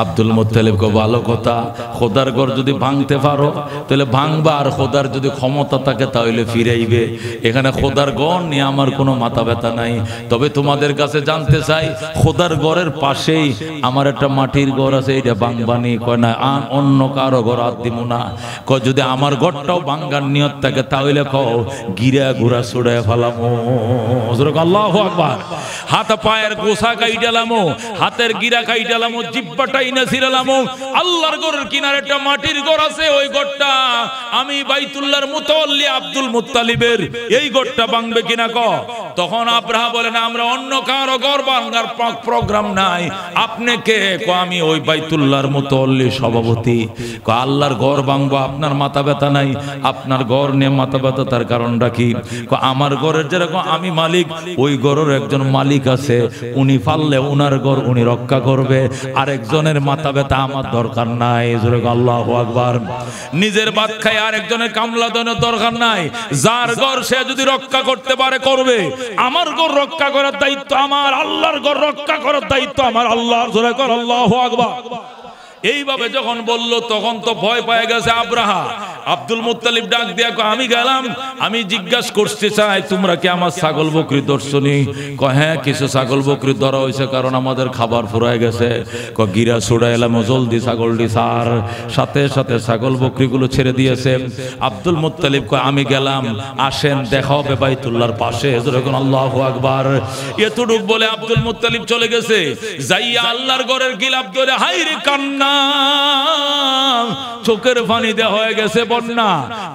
আব্দুল মুত্তালিব কো ভালো কথা, খোদার ঘর যদি ভাঙতে পারো তাহলে ভাঙবা, আর খোদার যদি ক্ষমতা থাকে তাহলে ফিরাইবে। এখানে খোদার ঘর নিয়ে আমার কোনো মাথা ব্যথা নাই। তবে তোমাদের কাছে জানতে চাই, খোদার ঘরের পাশেই আমার একটা মাটির ঘর আছে, এটা ভাঙবানি। কয় না, অন্য কারো ঘর আর দিব না। কয় যদি আমার ঘরটাও ভাঙার নিয়ত থাকে তাহলে কও গিরা ঘোরা ছুড়ে ফেলামো। আল্লাহু আকবার। হাত পায়ের গোসা কাইটালামো, হাতের গিরা কাইটালামো, জিব্বাটা আল্লাহর ঘরের কিনারে একটা মাটির ঘর আছে, ওই ঘরটা আমি বাইতুল্লাহর মুতাওয়াল্লি আব্দুল মুত্তালিবের, এই ঘরটা ভাঙবে কিনা ক? তখন আব্রাহা বলে না, আমরা অন্য কারো ঘর ভাঙার প্রোগ্রাম নাই। আপনি কে? ক আমি ওই বাইতুল্লাহর মুতাওয়াল্লি সভাপতি। ক আল্লাহর ঘর ভাঙবো, আপনার মাথা ব্যথা নাই? আপনার ঘর নিয়ে মাথা ব্যথা, তার কারণটা কি? ক আমার ঘরের যেরকম আমি মালিক, ওই ঘরের একজন মালিক আছে, উনি ফাললে উনার ঘর উনি রক্ষা করবে, আরেকজনের মাথা ব্যথা আমার দরকার নাই। আল্লাহু আকবার। নিজের ভাত খায় আরেকজনের কামলা দেওয়ার দরকার নাই। যার ঘর সে যদি রক্ষা করতে পারে করবে। আমার ঘর রক্ষা করার দায়িত্ব আমার, আল্লাহর ঘর রক্ষা করার দায়িত্ব আমার আল্লাহর। জোরে কর আল্লাহু আকবার। এইভাবে যখন বলল তখন তো ভয় পেয়ে গেছে আব্রাহা। আব্দুল মুত্তালিব ডাক দিয়া কয় আমি গেলাম, আমি জিজ্ঞাসা করতে চাই তোমরা কি আমার ছাগল বকরি ধরছনি? কয় হ্যাঁ, কিছু ছাগল বকরি ধরা হয়েছে, কারণ আমাদের খাবার ফুরায় গেছে। কয় গিরা ছুড়াইলাম, জলদি ছাগলটি সার। সাথে সাথে ছাগল বকরিগুলো ছেড়ে দিয়েছে। আব্দুল মুত্তালিব কয় আমি গেলাম, আসেন দেখা হবে বাইতুল্লাহর পাশে। যখন আল্লাহু আকবার এতটুক বলে আব্দুল মুত্তালিব চলে গেছে। যাইয়া আল্লাহর ঘরের গিলাফ ধরে হায় রে কান্না, চোখের পানিতে হয়ে গেছে বন্যা।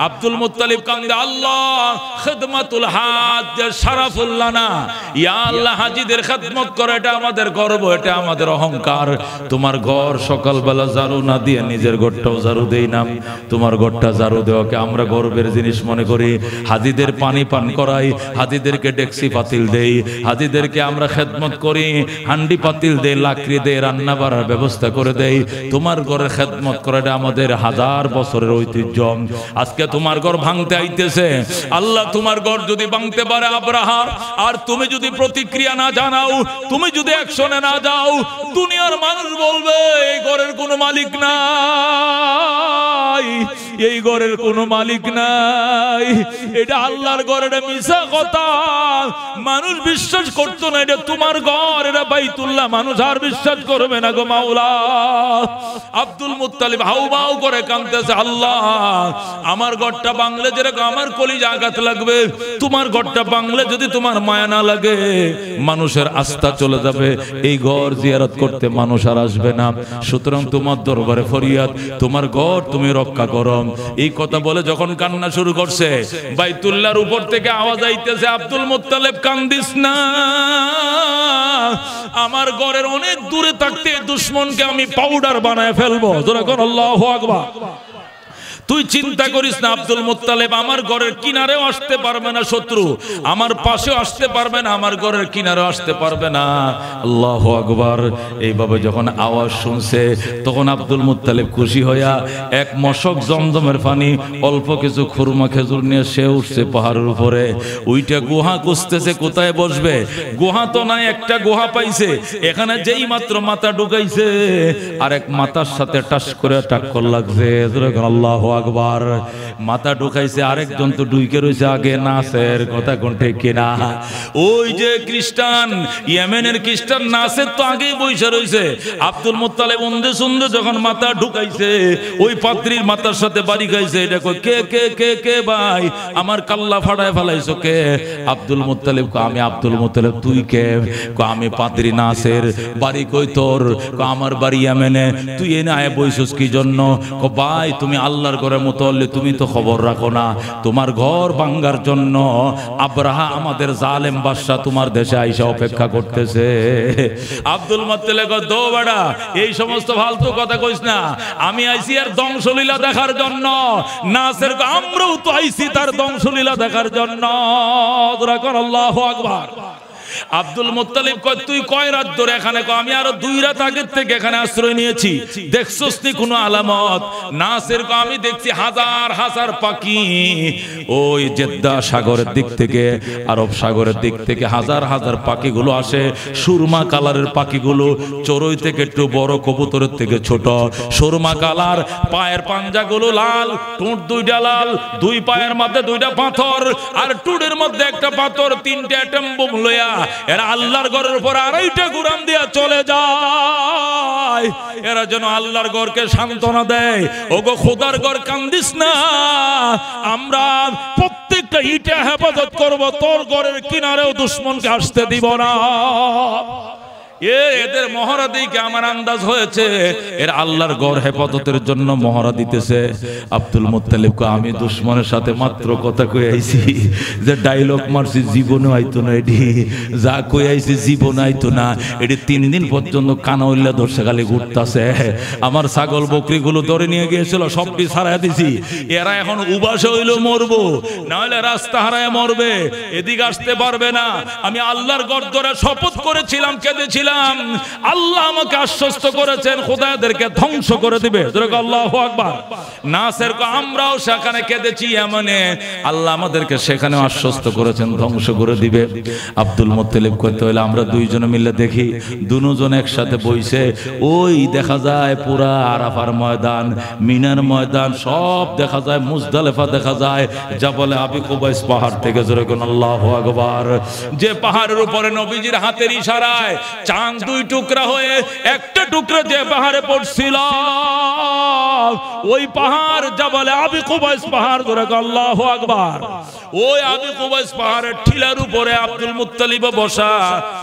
আব্দুল মুত্তালিব কান্দে, আল্লাহ খিদমাতুল হাজ শারাফুল্লাহ না, ইয়া আল্লাহ হাজীদের খেদমত করে এটা আমাদের গর্ব, এটা আমাদের অহংকার। তোমার ঘর সকালবেলা ঝাড়ু না দিয়ে নিজের ঘরটাও ঝাড়ু দেই না, তোমার ঘরটা ঝাড়ু দেওয়াকে আমরা গর্বের জিনিস মনে করি। হাজীদের পানি পান করাই, হাজীদেরকে ডেকসি পাতিল দেই, হাজীদেরকে আমরা খেদমত করি, হান্ডি পাতিল দেই, লাকড়ি দেই, রান্না বাড়ার ব্যবস্থা করে দেই। তোমার ঘরের খেদমত করাটা আমাদের হাজার বছরের ঐতিহ্য। আজকে তোমার ঘর ভাঙতে আইতেছে। আল্লাহ তোমার ঘর যদি ভাঙতে পারে আব্রাহা, আর তুমি যদি প্রতিক্রিয়া না জানাও, তুমি যদি অ্যাকশনে না যাও, দুনিয়ার মানুষ বলবে এই ঘরের কোনো মালিক নাই, এই ঘরের কোনো মালিক নাই, এটা আল্লাহর ঘর, এটা মিছা কথা। মানুষ বিশ্বাস করতো না এটা তোমার ঘর, এটা বাইতুল্লাহ, মানুষ আর বিশ্বাস করবে না গো মাওলা। আব্দুল মুত্তালিব হাউমাউ করে কাঁদতেছে, আল্লাহ আমার ঘরটা বাংলে যেরকম আমার কলিজা আঘাত লাগবে, তোমার ঘরটা বাংলে যদি তোমার মায়া না লাগে, মানুষের আস্থা চলে যাবে, এই ঘর জিয়ারত করতে মানুষ আর আসবে না। সুতরাং তোমার দরবারে ফরিয়াদ, তোমার ঘর তুমি রক্ষা করো। এই কথা বলে যখন কান্না শুরু করছে, বাইতুল্লাহর উপর থেকে আওয়াজ আইতেছে, আব্দুল মুত্তালিব কান্দিস না, আমার ঘরের অনেক দূরে থাকতে দুশমনকে আমি পাউডার বানায় ফেলবো। যখন আল্লাহু আকবার, তুই চিন্তা করিস না আব্দুল মুত্তালিব, আমার ঘরের কিনারেও আসতে পারবে না শত্রু, আমার পাশেও আসতে পারবে না, আমার ঘরের কিনারেও আসতে পারবে না। আল্লাহু আকবার। এইভাবে যখন আওয়াজ শুনছে, তখন আব্দুল মুত্তালিব খুশি হইয়া এক মশক জমজমের পানি, অল্প কিছু খুরমা খেজুর নিয়ে সে উঠছে পাহাড়ের উপরে। ওইটা গুহা খুঁজতেছে কোথায় বসবে, গুহা তো নাই, একটা গুহা পাইছে, এখানে যেই মাত্র মাথা ঢুকাইছে, আর এক মাথার সাথে টাস করে টাক্কর লাগছে। আল্লাহু আকবার। মাথা ঢুকাইছে, আরেকজন তো ঢুকে রয়েছে আগে, নাসের, কথা কোন ঠিক কিনা? ওই যে খ্রিস্টান, ইয়েমেনের খ্রিস্টান নাসের তো আগেই বসে রয়েছে। আব্দুল মুত্তালিব উন্দে সুন্দে যখন মাথা ঢুকাইছে, ওই পাত্রীর মাথার সাথে বাড়ি খাইছে। এটা কই, কে কে কে কে ভাই, আমার কাল্লা ফাড়ায় ফেলাইছো কে? আব্দুল মুত্তালিব কো, আমি আব্দুল মুত্তালিব। তুই কে? কো, আমি পাত্রী নাসের। বাড়ি কই তোর? কো, আমার বাড়ি ইয়েমেনে। তুই এনে আয় বইছস কি জন্য? কো, ভাই তুমি আল্লাহর ঘরের মুতাল্লি, তুমি তো খবর রাখো না, তোমার ঘর ভাঙ্গার জন্য আব্রাহা আমাদের জালেম বাদশা তোমার দেশে আইসা অপেক্ষা করতেছে। আব্দুল মুত্তালিব কো, দো বেটা, এই সমস্ত ফালতু কথা কইস না, আমি আইছি আর ধ্বংসলীলা দেখার জন্য। নাসের কো, আমরাও তো আইছি তার ধ্বংসলীলা দেখার জন্য। আল্লাহু আকবার। আব্দুল মুত্তালিব কয়, তুই কয় রাত ধরে এখানে? কয়, আমি আরো 2 রাত আগের থেকে এখানে আশ্রয় নিয়েছি। দেখছস নি কোনো আলামত? নাসের কয়, আমি দেখছি হাজার হাজার পাখি, ওই জেদ্দা সাগরের দিক থেকে, আরব সাগরের দিক থেকে হাজার হাজার পাখিগুলো আসে। সুরমা কালারের পাখিগুলো, চড়ুই থেকে একটু বড়, কবুতরের থেকে ছোট, সুরমা কালার, পায়ের পাঞ্জাগুলো লাল, ঠোঁট 2টা লাল, 2 পায়ের মধ্যে 2টা পাথর, আর টুডের মধ্যে একটা পাথর, 3টে অ্যাটম বোম লইয়া এরা আল্লাহর ঘরের উপর 2.5টা গুরাম দিয়া চলে যায়। এরা যেন আল্লাহর ঘরকে সান্ত্বনা দেয়, ওগো খোদার ঘর কান্দিস না, আমরা প্রত্যেকটা ইটা হেফাজত করব, তোর ঘরের কিনারেও দুশমনকে আসতে দিব না। এদের মহড়া দিকে আমার আন্দাজ হয়েছে এর আল্লাহর ঘর হেফাজতের জন্য মহড়া দিতেছে। আব্দুল মুত্তালিব কো, আমি দুশমনের সাথে মাত্র কথা কই আইছি, যে ডায়লগ মারছি জীবনে আইতো না, এটি যা কই আইছি জীবনে আইতো না। এটি 3 দিন পর্যন্ত কানা উল্লা ধরছে, খালি ঘুরতাছে। আমার ছাগল বকরিগুলো ধরে নিয়ে গিয়েছিল, সবটি ছাড়াই দিছি। এরা এখন উবাসে হইলো মরবো, না হলে রাস্তা হারায় মরবে, এদিকে আসতে পারবে না। আমি আল্লাহর ঘর ধরে শপথ করেছিলাম, কেঁদেছিলাম, আল্লাহ আমাকে আশ্বস্ত করেছেন খোদাদেরকে ধ্বংস করে দিবে। আল্লাহু আকবার। নাসের কো, আমরাও সেখানে কেঁদেছি, এমনে আল্লাহ আমাদেরকে সেখানে আশ্বস্ত করেছেন ধ্বংস করে দিবে। আব্দুল মুত্তালিব কইতে হইলে আমরা 2 জন মিলে দেখি, দুজন একসাথে বইছে, ওই দেখা যায় পুরা আরাফার ময়দান, মিনার ময়দান সব দেখা যায়, মুজদালিফা দেখা যায়, জাবালে আবি কুবাইস পাহাড় থেকে। জোরে কোন আল্লাহু আকবার। যে পাহাড়ের উপরে নবীজির হাতের ইশারায় চাঁদ 2 টুকরা হয়ে একটা টুকরা যে পাহাড়ে পড়ছিল, ওই পাহাড় জাবালে আবি কুবাইস পাহাড় ধরে আল্লাহু আকবার। ওই আবি কুবাইস পাহাড়ের টিলার উপরে আব্দুল মুত্তালিব বসা,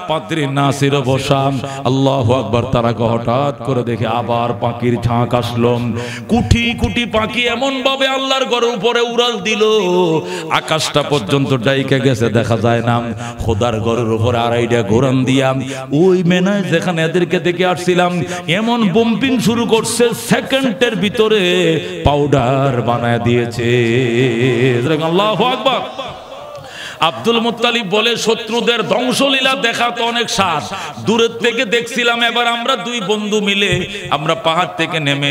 পাদ্রী নাসির বসা। আল্লাহু আকবার। তারা হঠাৎ করে দেখে আবার পাখির ঝাঁক আসলো। কুটি কুটি পাখি এমন ভাবে আল্লাহর ঘরের উপরে উড়াল দিল, আকাশটা পর্যন্ত ডাইকে গেছে, দেখা যায় না। খোদার ঘরের উপরে আড়াইটা ঘোরান দিয়া ওই মেনায় যেখানে এদেরকে দেখে আসছিলাম এমন বোম্পিং শুরু করছে, সেকেন্ডের ভিতরে পাউডার বানায় দিয়েছে। আল্লাহু আকবার। আব্দুল মুত্তালিব বলে, শত্রুদের ধ্বংসলীলা দেখা তো অনেক স্বাদ, দূরের থেকে দেখছিলাম। এবার আমরা দুই বন্ধু মিলে আমরা পাহাড় থেকে নেমে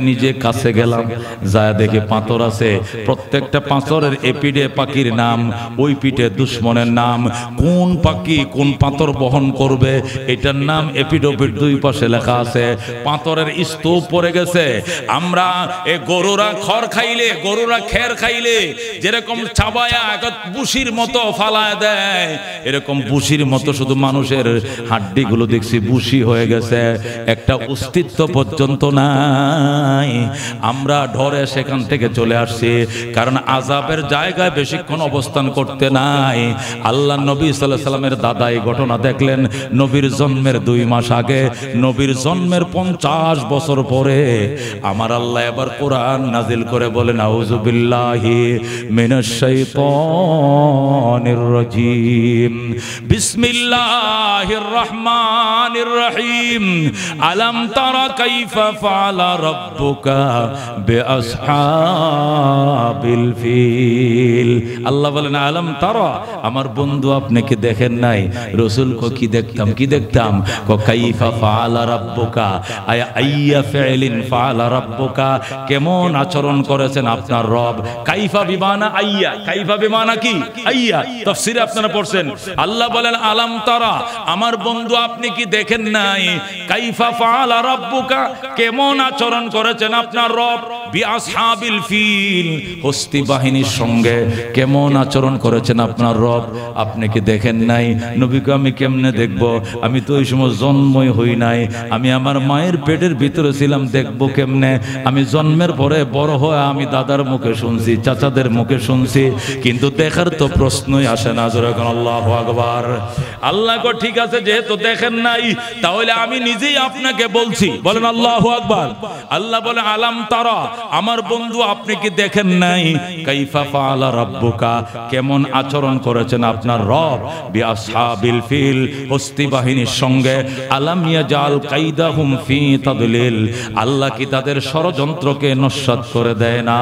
নিজে কাছে গেলাম, যায় দেখে পাথর আছে। প্রত্যেকটা পাথরের এপিডে পাখির নাম, ওই পিঠে দুশ্মনের নাম। কোন পাখি কোন পাথর বহন করবে এটার নাম এপিডোপিড দুই পাশে লেখা আছে। পাথরের স্তূপ পড়ে গেছে। আমরা এ গরুরা খড় খাইলে, গরুরা খের খাইলে যেরকম চাবায়া বুশির মতো ফালায় দেয়, এরকম বুশির মতো শুধু মানুষের হাড্ডি গুলো দেখছি বুশি হয়ে গেছে, একটা অস্তিত্ব পর্যন্ত নাই। আমরা ডরে সেখান থেকে চলে আসছি, কারণ আযাবের জায়গায় বেশিক্ষণ অবস্থান করতে নাই। আল্লাহ নবী সাল্লাল্লাহু আলাইহি সাল্লামের দাদা এই ঘটনা দেখলেন নবীর জন্মের 2 মাস আগে। নবীর জন্মের 50 বছর পরে আমার আল্লাহ এবার কোরআন নাজিল করে বলেন, আউযু বিল্লাহি মিনাশ শাইতানির রাজিম, বিসমিল্লাহির রহমানির রহিম, আলাম তারা কাইফা ফাআলা রাব্বুকা বিআসহাবিল ফিল। আল্লাহ বলেন, আলাম তারা, আমার বন্ধু আপনি কি দেখেন নাই? রাসূল কো কি দেখতাম, কি দেখতাম? কো কাইফা ফাআলা রাব্বুকা, আইয়া ফিলিন ফাআলা রাব্বুকা, কেমন আচরণ করেছেন আপনার রব। কাইফা বিমানা আইয়া, কাইফা বিমানা কি আইয়া, তাফসীরে আপনারা পড়ছেন। আল্লাহ বলেন, আলাম তারা, আমার বন্ধু আপনি কি দেখেন নাই? কাইফা ফাআলা রাব্বুকা, কেমন আচরণ করেছেন আপনার রব। বিআসহাবিল ফিল, হস্তি বাহিনীর সঙ্গে কেমন আচরণ করেছেন আপনার রব, আপনি কি দেখেন নাই? নবীকে আমি কেমনে দেখব? আমি তো ওই সময় জন্মই হই নাই, আমি আমার মায়ের পেটের ভিতরে ছিলাম, দেখব কেমনে? আমি জন্মের পরে বড় হয়ে আমি দাদার মুখে শুনছি, চাচাদের মুখে শুনছি, কিন্তু দেখার তো প্রশ্নই আসে না। যখন আল্লাহু আকবার। আল্লাহ কো ঠিক আছে, যেহেতু দেখেন নাই তাহলে আমি নিজেই আপনাকে বলছি, বলেন আল্লাহু আকবার। আল্লাহ বলে, আলাম তারা, আমার বন্ধু আপনি কি দেখেন নাই? কাইফা ফাআলা রাব্বুকা, কেমন আচরণ করেছেন আপনার রব। বিআসহাবিল ফিল, হস্তি বাহিনীর সঙ্গে। আলাম ইয়াজাল কাইদাহুম ফি তাদলিল, আল্লাহ কি তাদের ষড়যন্ত্রকে নস্যাৎ করে দেয় না?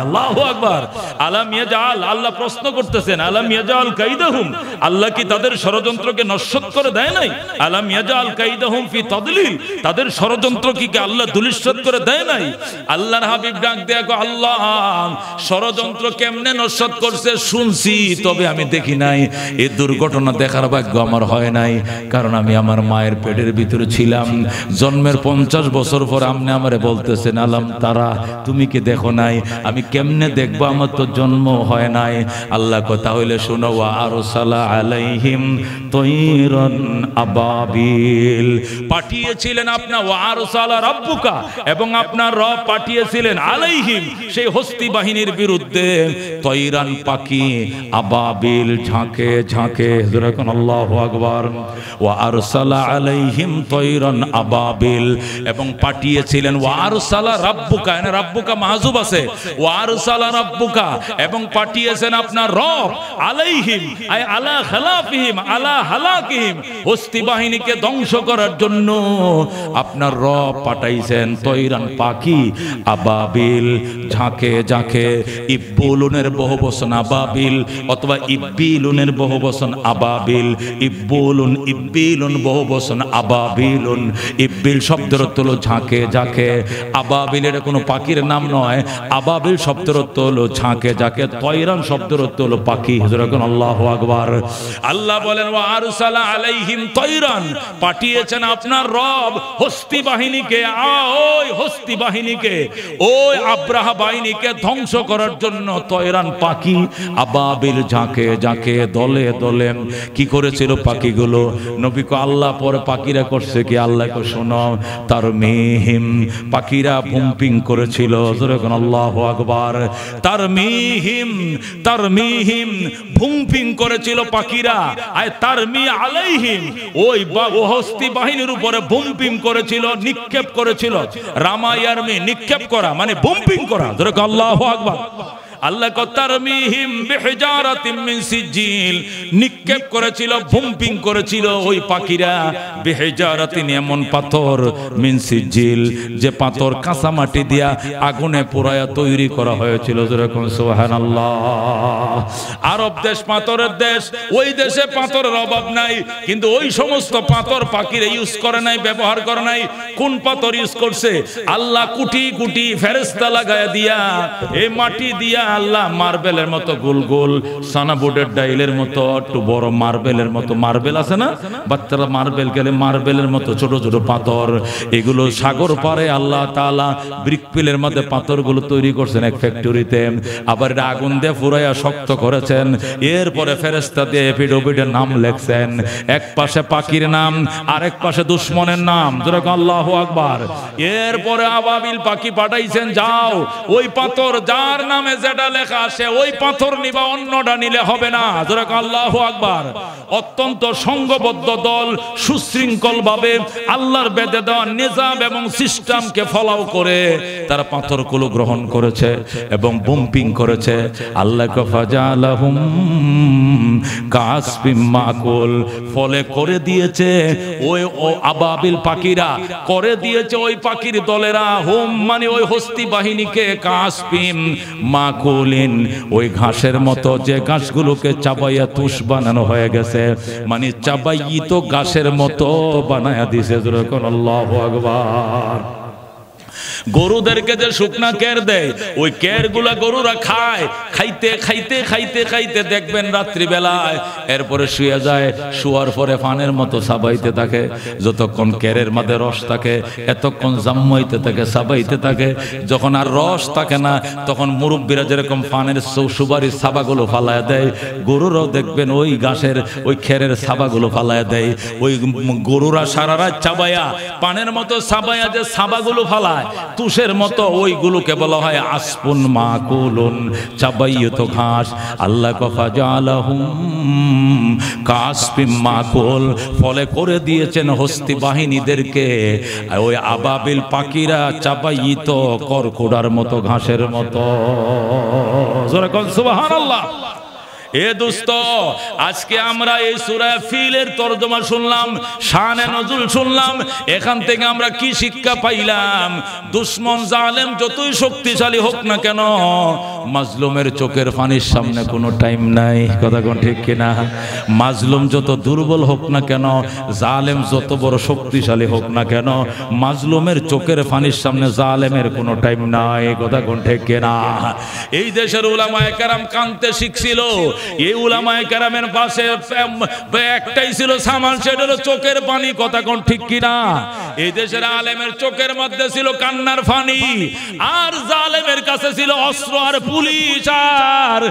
আল্লাহু আকবার। আলাম ইয়াজাল, আল্লাহ প্রশ্ন করতেছেন, আলাম ইয়াজাল কাইদাহুম, আল্লাহ কি তাদের ষড়যন্ত্রকে নস্যাৎ করে দেয় নাই? আলাম ইয়াজাল কাইদাহুম ফি তাদলিল, তাদের ষড়যন্ত্র কি আল্লাহ ধূলিসাৎ করে দেয় নাই? আল্লাহর হাবিব ডাক দেয়া কো, আল্লাহ ষড়যন্ত্র কেমনে নস্যাৎ করছে শুনছি, তবে আমি দেখি নাই। এই দুর্ঘটনা দেখার ভাগ্য আমার হয় নাই, কারণ আমি আমার মায়ের পেটের ভিতরে ছিলাম। জন্মের 50 বছর পর আপনি আমারে বলতেছেন, আলাম তারা, তুমি কি দেখো নাই? আমি কেমনে দেখবো, আমার তো জন্ম হয় নাই। আল্লাহ কথা হইলে শোনো, ওয়া আরসালা আলাইহিম তায়রান আবাবিল, পাঠিয়েছিলেন আপনার, ওয়া আরসালা রাব্বুকা, এবং আপনার রব পাঠিয়েছিলেন আলাইহিম, সেই হস্তি বাহিনীর বিরুদ্ধে, তায়রান পাখি, আবাবিল ঝাঁকে ঝাঁকে। যখন আল্লাহু আকবার। ওয়া আরসালা আলাইহিম তায়রান আবাবিল, এবং পাঠিয়েছিলেন, ওয়া আরসালা রাব্বুকা, এখানে রাব্বুকা মাহজুব আছে, ওয়া আরসালা রাব্বুকা, এবং পাঠিয়েছেন আপনার রব আলাইহিম, আই আলা খালাফিহিম, আলা হালাকিহিম, হস্তি বাহিনীকে ধ্বংস করার জন্য আপনার রব পাঠাইছেন তায়রান পাখি, আবাবিল ঝাঁকে ঝাঁকে। ইব্বুলুনের বহুবচন আবাবিল, অথবা ইব্বিলুনের বহুবচন আবাবিল। ইব্বুলুন, ইব্বিলুন বহুবচন আবাবিলুন। ইব্বিল শব্দের অর্থ হলো ঝাঁকে ঝাঁকে। আবাবিলের কোনো পাখির নাম নয়, আবাবিল শব্দের অর্থ হলো ঝাঁকে ঝাঁকে। তায়রান শব্দের অর্থ হলো পাখি। যখন আল্লাহু আকবার। আল্লাহ বলেন, ওয়া আরসালা আলাইহিম তায়রান, পাঠিয়েছেন আপনার রব হস্তি বাহিনীকে। ওই হস্তি বাহিনীকে ওই আব্রাহা বাহিনীকে ধ্বংস করার জন্য তয়রান পাখি আবাবিল ঝাঁকে ঝাঁকে দলে দলে কি করেছিল পাখিগুলো। নবী কো আল্লাহ পরে পাখিরা করছে কি, আল্লাহকে শোনো, তারমিহিম পাখিরা বুম্পিং করেছিল। যখন আল্লাহু আকবার, তারমিহিম তারমিহিম বুম্পিং করেছিল পাখিরা। আর তারমি আলাইহিম ওই হস্তি বাহিনীর উপরে বুম্পিং করেছিল, নিক্ষেপ করেছিল। রামায়ারমি নিক্ষেপ করা মানে বুম্পিং করা। যখন আল্লাহু আকবার, আল্লাহ তারমিহিম বিহিজারাতিম মিন সিজিল নিক্ষেপ করেছিল, বুম্পিং করেছিল ওই পাখিরা। বিহিজারাতিন এমন পাথর, মিন সিজিল যে পাথর কাঁচা মাটি দিয়া আগুনে পোড়ায়া তৈরি করা হয়েছিল। যেরকম সুবহানাল্লাহ। আরব দেশ পাথরের দেশ, ওই দেশে পাথরের অভাব নাই, কিন্তু ওই সমস্ত পাথর পাখিরা ইউজ করে নাই, ব্যবহার করে নাই। কোন পাথর ইউজ করছে? আল্লাহ কোটি কোটি ফেরেশতা লাগায়া দিয়া এই মাটি দিয়া আল্লাহ মার্বেলের মতো গোল গোল, সানাবোর্ডের ডাইলের মতো একটু বড় মার্বেলের মতো, মার্বেল আছে না বাচ্চারা মার্বেল গেলে মার্বেলের মতো ছোট ছোট পাথর, এগুলো সাগর পারে আল্লাহ তাআলা ব্রিকপিলের মধ্যে পাথরগুলো তৈরি করছেন এক ফ্যাক্টরিতে। আবার এটা আগুন দিয়ে ফুরাইয়া শক্ত করেছেন। এরপরে ফেরেশতা দিয়ে এপিডোপিডের নাম লেখছেন, এক পাশে পাখির নাম, আরেক পাশে দুশ্মনের নাম। যেরকম আল্লাহু আকবার। এরপরে আবাবিল পাখি পাঠাইছেন, যাও ওই পাথর যার নামে যেটা লেখা আছে ওই পাথর নিবা, অন্যটা নিলে হবে না। যেরকম আল্লাহু আকবার। অত্যন্ত সংঘবদ্ধ দল, সুশৃঙ্খল ভাবে আল্লাহর বেঁধে দেওয়া নিজাম এবং সিস্টেমকে ফলো করে তারা পাথরগুলো গ্রহণ করেছে এবং বুম্পিং করেছে। আল্লাহ ফাজালাহুম কাসফিম মাকুল, ফলে করে দিয়েছে ওই আবাবিল পাখিরা, করে দিয়েছে ওই পাখির দলেরা, হুম মানে ওই হস্তি বাহিনীকে, কাসফিম মাকুলিন ওই ঘাসের মতো, যে ঘাসগুলোকে চাবাইয়া তুষ বানানো হয়ে গেছে, মানে চাবাইত ঘাসের মতো বানায়া দিয়েছে। যেরকম আল্লাহু আকবার। গরুদেরকে যে শুকনা কের দেয়, ওই কের গুলা গরুরা খায়, খাইতে খাইতে খাইতে খাইতে দেখবেন রাত্রি বেলায় এরপরে শুয়ে যায়, শুয়ার পরে ফানের মতো সাবাইতে থাকে। যতক্ষণ কেরের মধ্যে রস থাকে এতক্ষণ জাম্মাইতে থাকে, সাবাইতে থাকে। যখন আর রস থাকে না তখন মুরব্বীরা যেরকম ফানের সুবারির সাবাগুলো ফালায় দেয়, গরুরাও দেখবেন ওই ঘাসের ওই খেরের সাবাগুলো ফালায় দেয়। ওই গরুরা সারা রাত চাবাইয়া পানের মতো সাবাইয়া যে সাবাগুলো ফালায় তুষের মতো, ওইগুলোকে বলা হয় আসপুন মাকুলুন, চাবাইয়ত ঘাস। আল্লাহ ফাজালাহুম কাসফিম মাকুল, ফলে করে দিয়েছেন হস্তি বাহিনীদেরকে ওই আবাবিল পাখিরা চাবাইয়ত করকুড়ার মতো, ঘাসের মতো। জোরে কোন সুবহানাল্লাহ। এ দোস্ত, আজকে আমরা এই সূরা ফিলের তরজমা শুনলাম, শানে নজুল শুনলাম। এখান থেকে আমরা কি শিক্ষা পাইলাম? দুশমন জালেম যতই শক্তিশালী হোক না কেন, মাজলুমের চোখের পানির সামনে কোনো টাইম নাই। কথা কোন ঠিক কিনা? মাজলুম যত দুর্বল হোক না কেন, জালেম যত বড় শক্তিশালী হোক না কেন, মাজলুমের চোখের পানির সামনে জালেমের কোনো টাইম নাই। কথা কোন ঠিক কিনা? এই দেশের উলামায়ে কেরাম কানতে শিখছিল। এই উলামায়ে কেরামের পাশে একটাই ছিল সামান, সেটা হলো চোখের পানি। কথা কোন ঠিক কিনা? এই দেশের আলেমের চোখের মধ্যে ছিল কান্নার পানি, আর জালেমের কাছে ছিল অস্ত্র আর পুলিশ। আর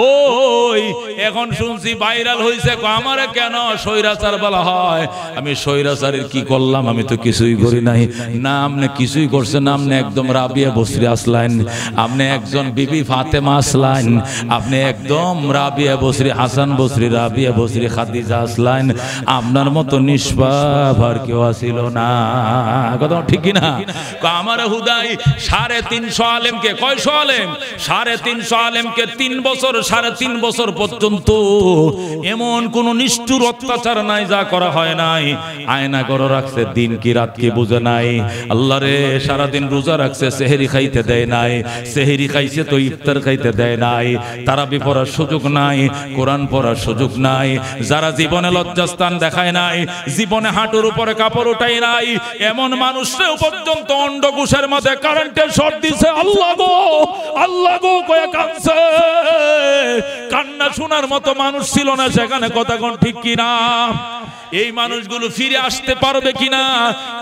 ওই এখন শুনছি ভাইরাল হইছে, আমারে কেন স্বৈরাচার বলা হয়? আমি স্বৈরাচারের কি করলাম? আমি তো কিছুই করি নাই। না আপনি কিছুই করছেন, আপনি একদম রাবিয়া বসরি আসলাইন, আপনি একজন বিবি ফাতেমা আসলাইন, আপনি একদম রাবিয়া বসরি, হাসান বসরি, রাবিয়া বসরি, খাদিজা আসলাইন। আপনার মতো নিষ্পাপ আর কেউ আসিল না। কথা ঠিক না? আমার হুদাই 350 আলেমকে, কয়শো আলেম? 350 আলেমকে 3 বছর, 3.5 বছর পর্যন্ত এমন কোন নিষ্ঠুর অত্যাচার নাই যা করা হয় নাই। আয়না করে রাখছে, দিন কি রাত কি বুঝে নাই। আল্লাহ রে, সারাদিন রোজা রাখছে, সেহরি খাইতে দেয় নাই। সেহরি খাইছে তো ইফতার খাইতে দেয় নাই। তারাবি পড়ার সুযোগ নাই, কোরআন পড়ার সুযোগ নাই। যারা জীবনে লজ্জাস্থান দেখায় নাই, জীবনে হাঁটুর উপরে কাপড় উঠাই নাই, এমন মানুষও পর্যন্ত অন্ডকোষের মধ্যে কারেন্টের শর্ট দিছে। আল্লাহ গো, আল্লাহ গো কয়ে কাঁদছে। কান্না শোনার মতো মানুষ ছিল না সেখানে। কথা কোন ঠিক কিনা? এই মানুষগুলো ফিরে আসতে পারবে কিনা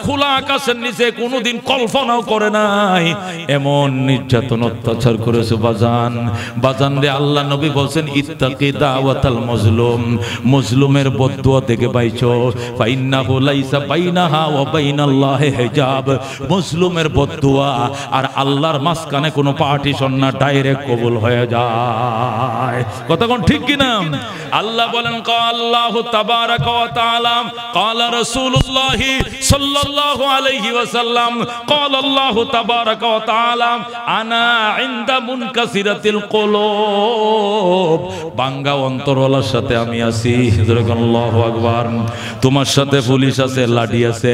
খোলা আকাশের নিচে কোনোদিন কল্পনাও করে নাই। এমন নির্যাতন অত্যাচার করেছে বাজান। বাজান রে আল্লাহ নবী বলছেন ইত্তাকি দাওয়াতাল মাজলুম, মজলুমের বদদুয়া থেকে বাইচো, ফাইন্নাহু লাইসা বাইনাহা ওয়া বাইনাল্লাহি হিজাব। মজলুমের বদদুয়া আর আল্লাহর মাঝখানে কোনো পার্টিশন না, ডাইরেক্ট কবুল হয়ে যায়। কথা কোন ঠিক কিনা? আল্লাহ বলেন আল্লাহু তাবারাকা ওয়া তাআলা ক্বালা রাসূলুল্লাহ সাল্লাল্লাহু আলাইহি ওয়াসাল্লাম ক্বালা আল্লাহু তাবারাকা ওয়া তাআলা আনা ইনদা মুনকাসিরাতিল কুলুব। বাঙ্গা অন্তরওয়ালার সাথে আমি আছি। আল্লাহু আকবার। তোমার সাথে পুলিশ আছে, লাঠি আছে।